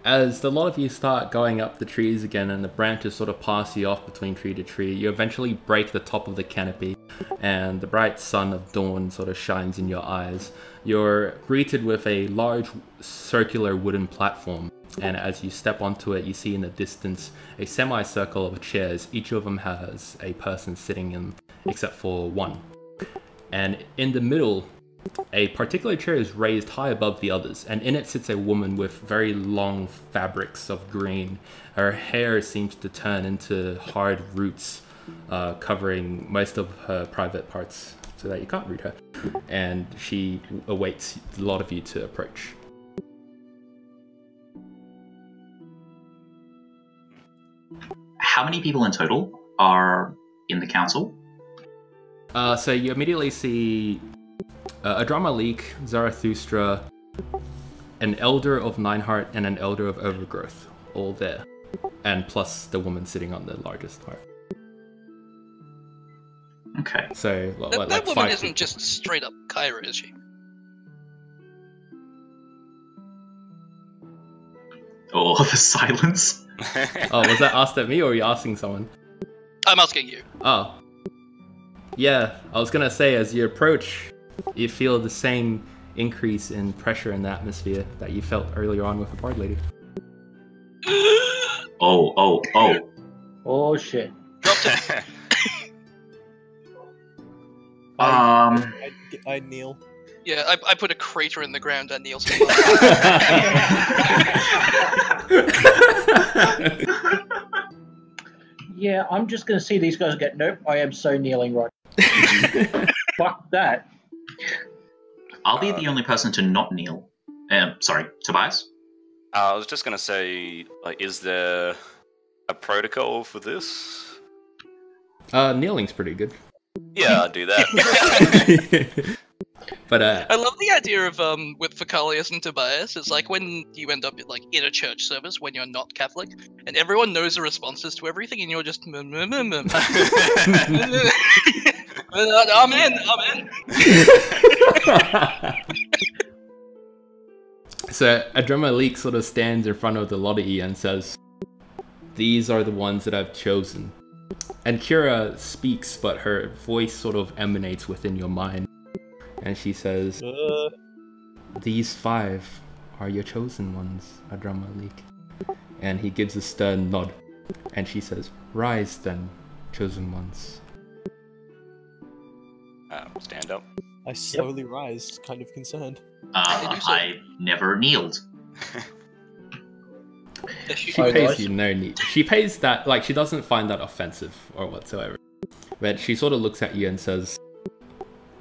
As a lot of you start going up the trees again and the branches sort of pass you off between tree to tree, you eventually break the top of the canopy and the bright sun of dawn sort of shines in your eyes. You're greeted with a large circular wooden platform, and as you step onto it, you see in the distance a semicircle of chairs. Each of them has a person sitting in, except for one. And in the middle, a particular chair is raised high above the others, and in it sits a woman with very long fabrics of green. Her hair seems to turn into hard roots, covering most of her private parts so that you can't read her. And she awaits a lot of you to approach. How many people in total are in the council? So you immediately see Adramalik, Zarathustra, an elder of Nineheart, and an elder of Overgrowth, all there. And plus the woman sitting on the largest heart. Okay. So, That like woman 5 isn't people. just straight up Kyra, is she? Oh, the silence. Oh, was that asked at me, or were you asking someone? I'm asking you. Oh. Yeah, I was gonna say, as you approach, you feel the same increase in pressure in the atmosphere that you felt earlier on with the Bard Lady. Oh. Oh shit. Dropped it. I kneel. Yeah, I put a crater in the ground and Neil's. Yeah, I'm just going to see these guys get. Nope, I am so kneeling right. Fuck that. I'll be the only person to not kneel. Sorry, Tobias? I was just gonna say, like, is there a protocol for this? Kneeling's pretty good. Yeah, I'll do that. But I love the idea of with Fecalius and Tobias. It's like when you end up like in a church service when you're not Catholic, and everyone knows the responses to everything, and you're just amen. So Adramalik sort of stands in front of the lot of you and says, "These are the ones that I've chosen." And Kira speaks, but her voice sort of emanates within your mind. And she says, "These 5 are your chosen ones, Adramalik." And he gives a stern nod. And she says, "Rise then, chosen ones." Stand up. I slowly rise, kind of concerned. I never kneeled. She Hi, pays guys. you no need. She pays that, like, she doesn't find that offensive or whatsoever. But she sort of looks at you and says,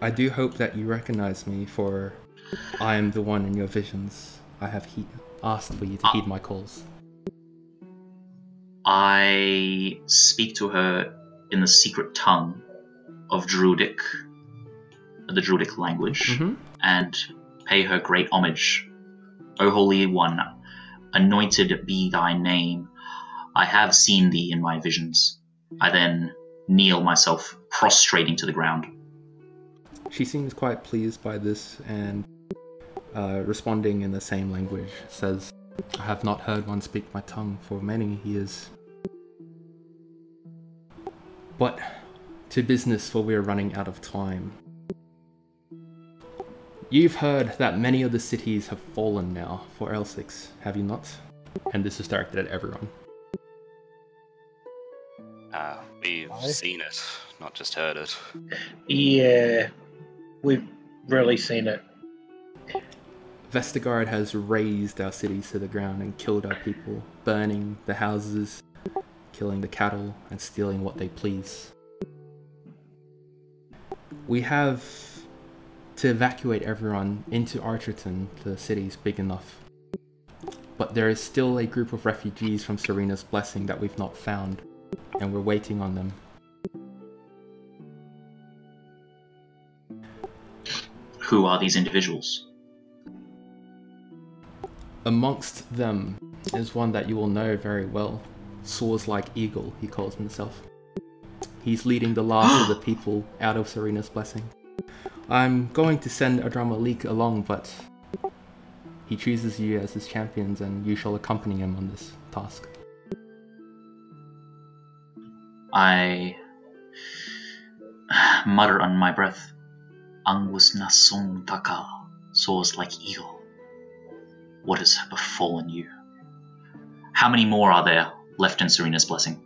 "I do hope that you recognize me, for I am the one in your visions. I have asked for you to heed my calls." I speak to her in the secret tongue of the Druidic language, and pay her great homage. O Holy One, anointed be thy name. I have seen thee in my visions. I then kneel myself, prostrating to the ground. She seems quite pleased by this and responding in the same language says, I have not heard one speak my tongue for many years. But to business, for we are running out of time. You've heard that many of the cities have fallen now for Elsyx, have you not? And this is directed at everyone. We've seen it, not just heard it. Yeah, we've really seen it. Vestergaard has razed our cities to the ground and killed our people, burning the houses, killing the cattle, and stealing what they please. We have to evacuate everyone into Archerton, the city's big enough. But there is still a group of refugees from Serena's Blessing that we've not found, and we're waiting on them. Who are these individuals? Amongst them is one that you will know very well. Soars like Eagle, he calls himself. He's leading the last of the people out of Serena's Blessing. I'm going to send Anomaly along, but he chooses you as his champions and you shall accompany him on this task. I mutter under my breath, Angus Nasong Taka, soars like eagle. What has befallen you? How many more are there left in Serena's Blessing?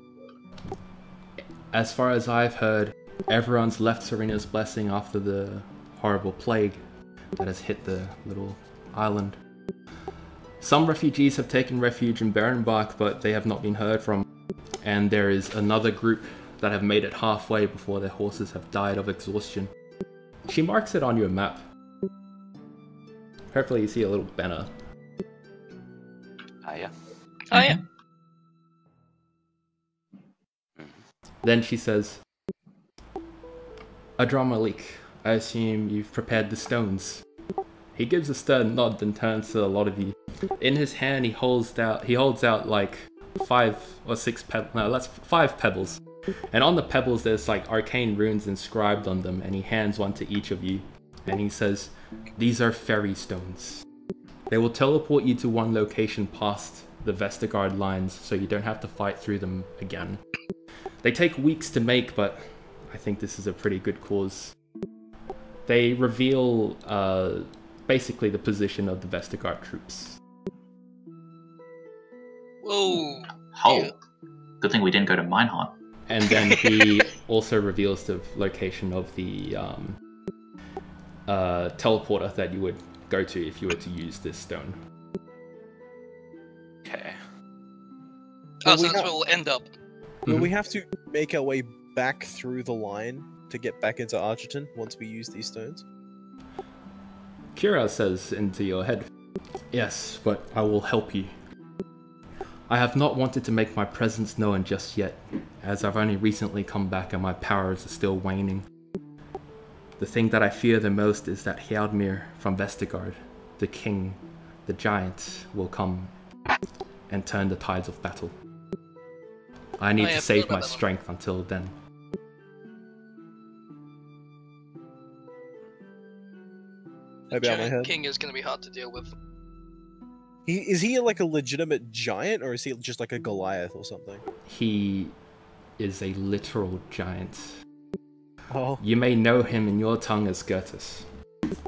As far as I've heard, everyone's left Serena's Blessing after the horrible plague that has hit the little island. Some refugees have taken refuge in Barrenbark, but they have not been heard from. And there is another group that have made it halfway before their horses have died of exhaustion. She marks it on your map. Hopefully you see a little banner. Yeah. Oh yeah. Then she says, Adramalik, I assume you've prepared the stones. He gives a stern nod and turns to a lot of you. In his hand he holds out like 5 or 6 pebbles. No, that's 5 pebbles. And on the pebbles there's like arcane runes inscribed on them, and he hands one to each of you. And he says, these are fairy stones. They will teleport you to one location past the Vestergaard lines, so you don't have to fight through them again. They take weeks to make, but I think this is a pretty good cause. They reveal basically the position of the Vestergaard troops. Whoa. Oh, Yeah. good thing we didn't go to Minehart. And then he also reveals the location of the teleporter that you would go to if you were to use this stone. Okay. Oh, so that's where we'll end up. Will we have to make our way back through the line to get back into Archerton once we use these stones? Kira says into your head, yes, but I will help you. I have not wanted to make my presence known just yet, as I've only recently come back and my powers are still waning. The thing that I fear the most is that Hjaudmir from Vestergaard, the king, the giant, will come and turn the tides of battle. I need to save my strength until then. Maybe out my Giant head. King is going to be hard to deal with. Is he like a legitimate giant, or is he just like a Goliath or something? He is a literal giant. Oh. You may know him in your tongue as Gertus,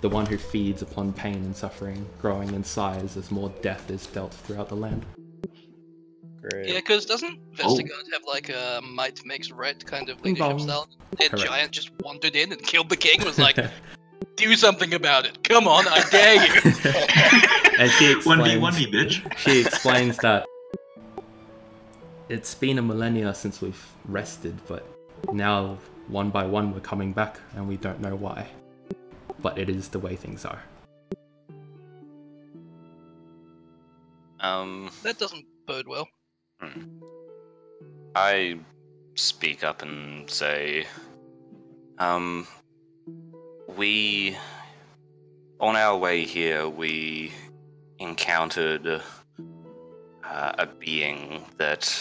the one who feeds upon pain and suffering, growing in size as more death is dealt throughout the land. Great. Yeah, because doesn't Vestergaard have like a might makes red kind of leadership style? That Correct. giant just wandered in and killed the king, was like, do something about it. Come on, I dare you. And she explains, 1v1 me, bitch. she explains that it's been a millennia since we've rested, but now one by one we're coming back and we don't know why. But it is the way things are. That doesn't bode well. I speak up and say, we, on our way here, we encountered a being that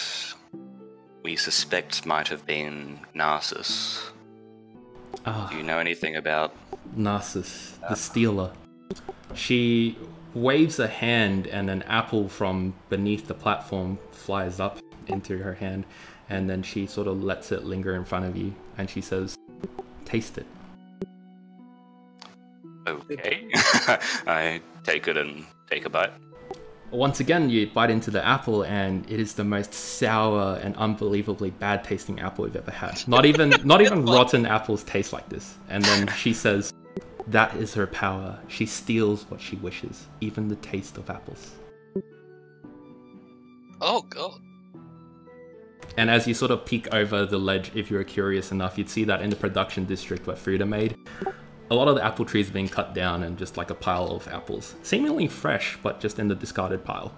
we suspect might have been Narcissus. Ah, Do you know anything about... Narcissus, the stealer. She waves a hand and an apple from beneath the platform flies up into her hand, and then she sort of lets it linger in front of you, and she says, "Taste it." Okay. I take it and take a bite. Once again, you bite into the apple, and it is the most sour and unbelievably bad tasting apple you've ever had. Not even rotten apples taste like this. And then she says, "That is her power. She steals what she wishes, even the taste of apples." Oh god. And as you sort of peek over the ledge, if you were curious enough, you'd see that in the production district where food are made, a lot of the apple trees are being cut down and just like a pile of apples. Seemingly fresh, but just in the discarded pile.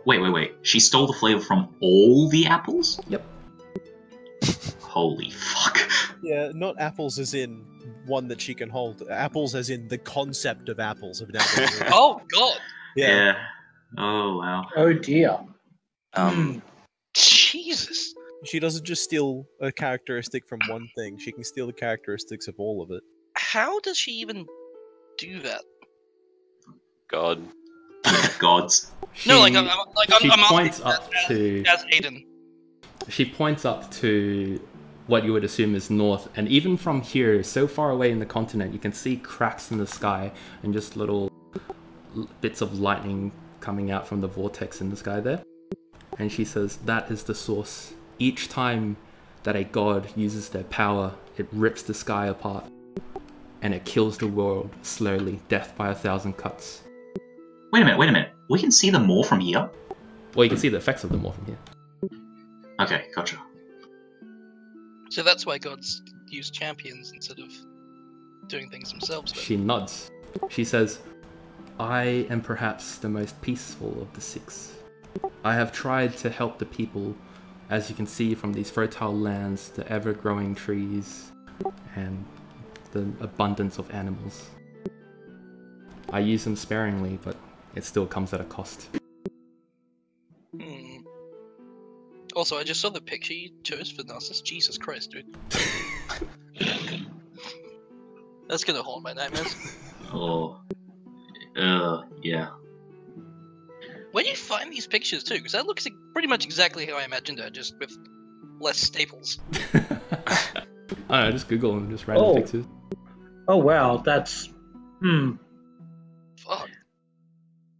Wait. She stole the flavor from all the apples? Yep. Holy fuck. Yeah, not apples as in one that she can hold. Apples as in the concept of apples have now been removed. Oh god. Yeah. Oh, wow. Oh dear. Jesus. She doesn't just steal a characteristic from one thing, she can steal the characteristics of all of it. How does she even do that? God. Gods. No, like She I'm points asking up to... as Aiden. She points up to what you would assume is north, and even from here, so far away in the continent, you can see cracks in the sky and just little bits of lightning coming out from the vortex in the sky there. And she says, "That is the source. Each time that a god uses their power, it rips the sky apart, and it kills the world slowly, death by 1,000 cuts." Wait a minute. We can see them more from here? Well, you can see the effects of them more from here. Okay, gotcha. So that's why gods use champions instead of doing things themselves. Then. She nods. She says, "I am perhaps the most peaceful of the six. I have tried to help the people, as you can see from these fertile lands, the ever-growing trees, and the abundance of animals. I use them sparingly, but it still comes at a cost." Also, I just saw the picture you chose for Narcissus. Jesus Christ, dude. That's gonna haunt my nightmares. Oh. Yeah. Where do you find these pictures too? Because that looks pretty much exactly how I imagined her, just with less staples. I don't know, just Google and just random pictures. Oh wow, that's... Fuck.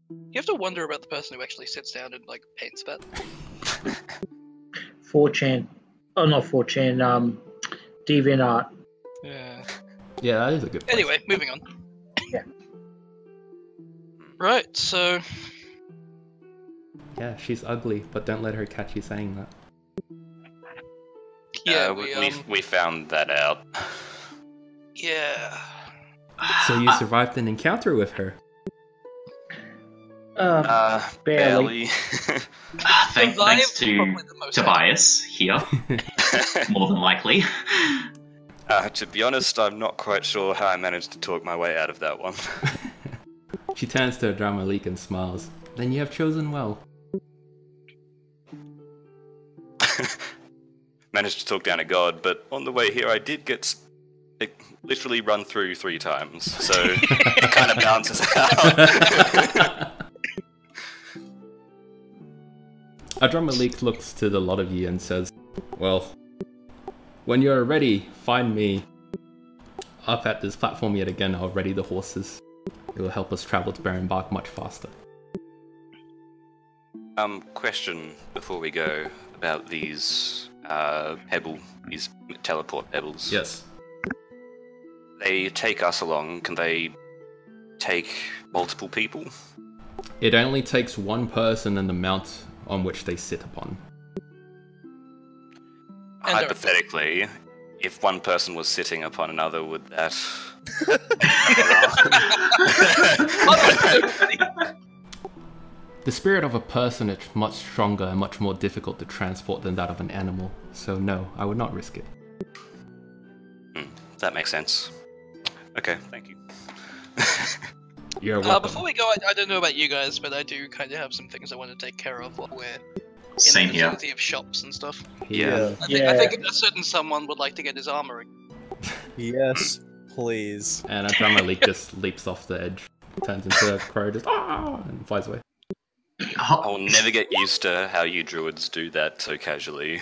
You have to wonder about the person who actually sits down and, like, paints that. 4chan. Oh, not 4chan, DeviantArt. Yeah. Yeah, that is a good place. Anyway, moving on. Yeah. Right, so... Yeah, she's ugly, but don't let her catch you saying that. Yeah, we found that out. Yeah. So you survived an encounter with her? Barely. Thanks to Tobias here, more than likely. To be honest, I'm not quite sure how I managed to talk my way out of that one. She turns to Dramalik and smiles. "Then you have chosen well." Managed to talk down a god, but on the way here I did get literally run through 3 times, so it kind of balances out. Dramalik looks to the lot of you and says, "Well, when you're ready, find me up at this platform yet again. I'll ready the horses. It will help us travel to Berenbark much faster." Question before we go about these these teleport pebbles. Yes. They take us along. Can they take multiple people? It only takes one person and the mount on which they sit upon. And Hypothetically, if one person was sitting upon another, would that... The spirit of a person is much stronger and much more difficult to transport than that of an animal, so no, I would not risk it. That makes sense. Okay, thank you. You're welcome. Before we go, I don't know about you guys, but I do kind of have some things I want to take care of while we're Same in the here. vicinity of shops and stuff. Yeah. I think a certain someone would like to get his armory. Yes, please. And a drummer leap just leaps off the edge, turns into a crow, just and flies away. I will never get used to how you druids do that so casually.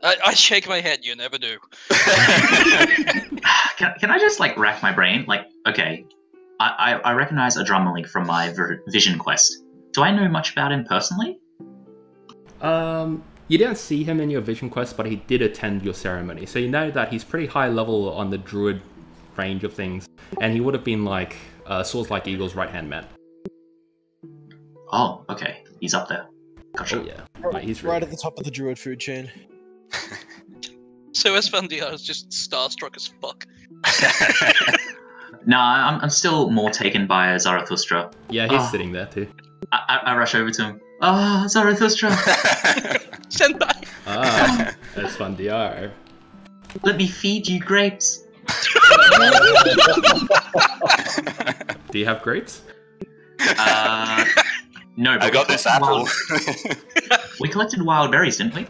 I shake my head. You never do. Can I just like rack my brain? Like, okay, I recognize a drummer link from my vision quest. Do I know much about him personally? You didn't see him in your vision quest, but he did attend your ceremony, so you know that he's pretty high level on the druid range of things, and he would have been like Swords Like Eagle's right-hand man. Oh, okay, he's up there. Gotcha. Oh yeah, like, he's Right really... at the top of the druid food chain. So Esfandiar is just starstruck as fuck. Nah, I'm still more taken by Zarathustra. Yeah, he's sitting there too. I rush over to him. Ah, Zarathustra! Senpai! Ah, Esfandiar. Let me feed you grapes. Do you have grapes? No, but I got this apple. We collected wild berries, didn't we?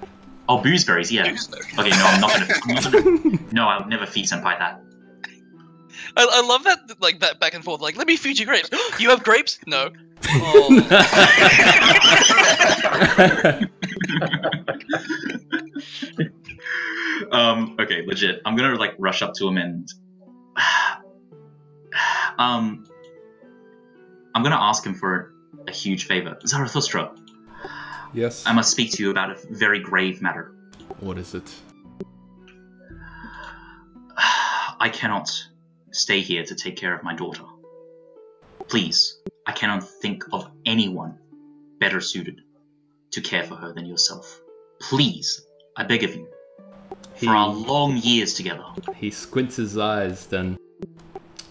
Oh, boozeberries, yeah. Okay, no, I'm not gonna. No, I'll never feed Senpai that. I love that, like, that back and forth. Like, let me feed you grapes. You have grapes? No. Oh. Okay, legit. I'm gonna like rush up to him and I'm gonna ask him for a huge favor. Zarathustra, Yes. I must speak to you about a very grave matter. What is it? I cannot stay here to take care of my daughter. Please, I cannot think of anyone better suited to care for her than yourself. Please, I beg of you. For our long years together. He squints his eyes, then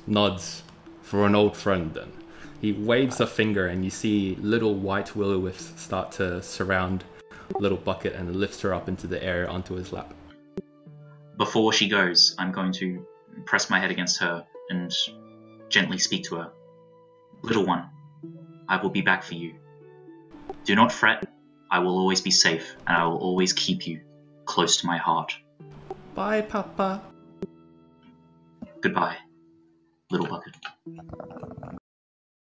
nods for an old friend. Then he waves a finger, and you see little white will-o-wisps start to surround little bucket and lifts her up into the air onto his lap. Before she goes, I'm going to press my head against her and gently speak to her. Little one, I will be back for you. Do not fret. I will always be safe, and I will always keep you close to my heart. Bye, Papa. Goodbye, little bucket.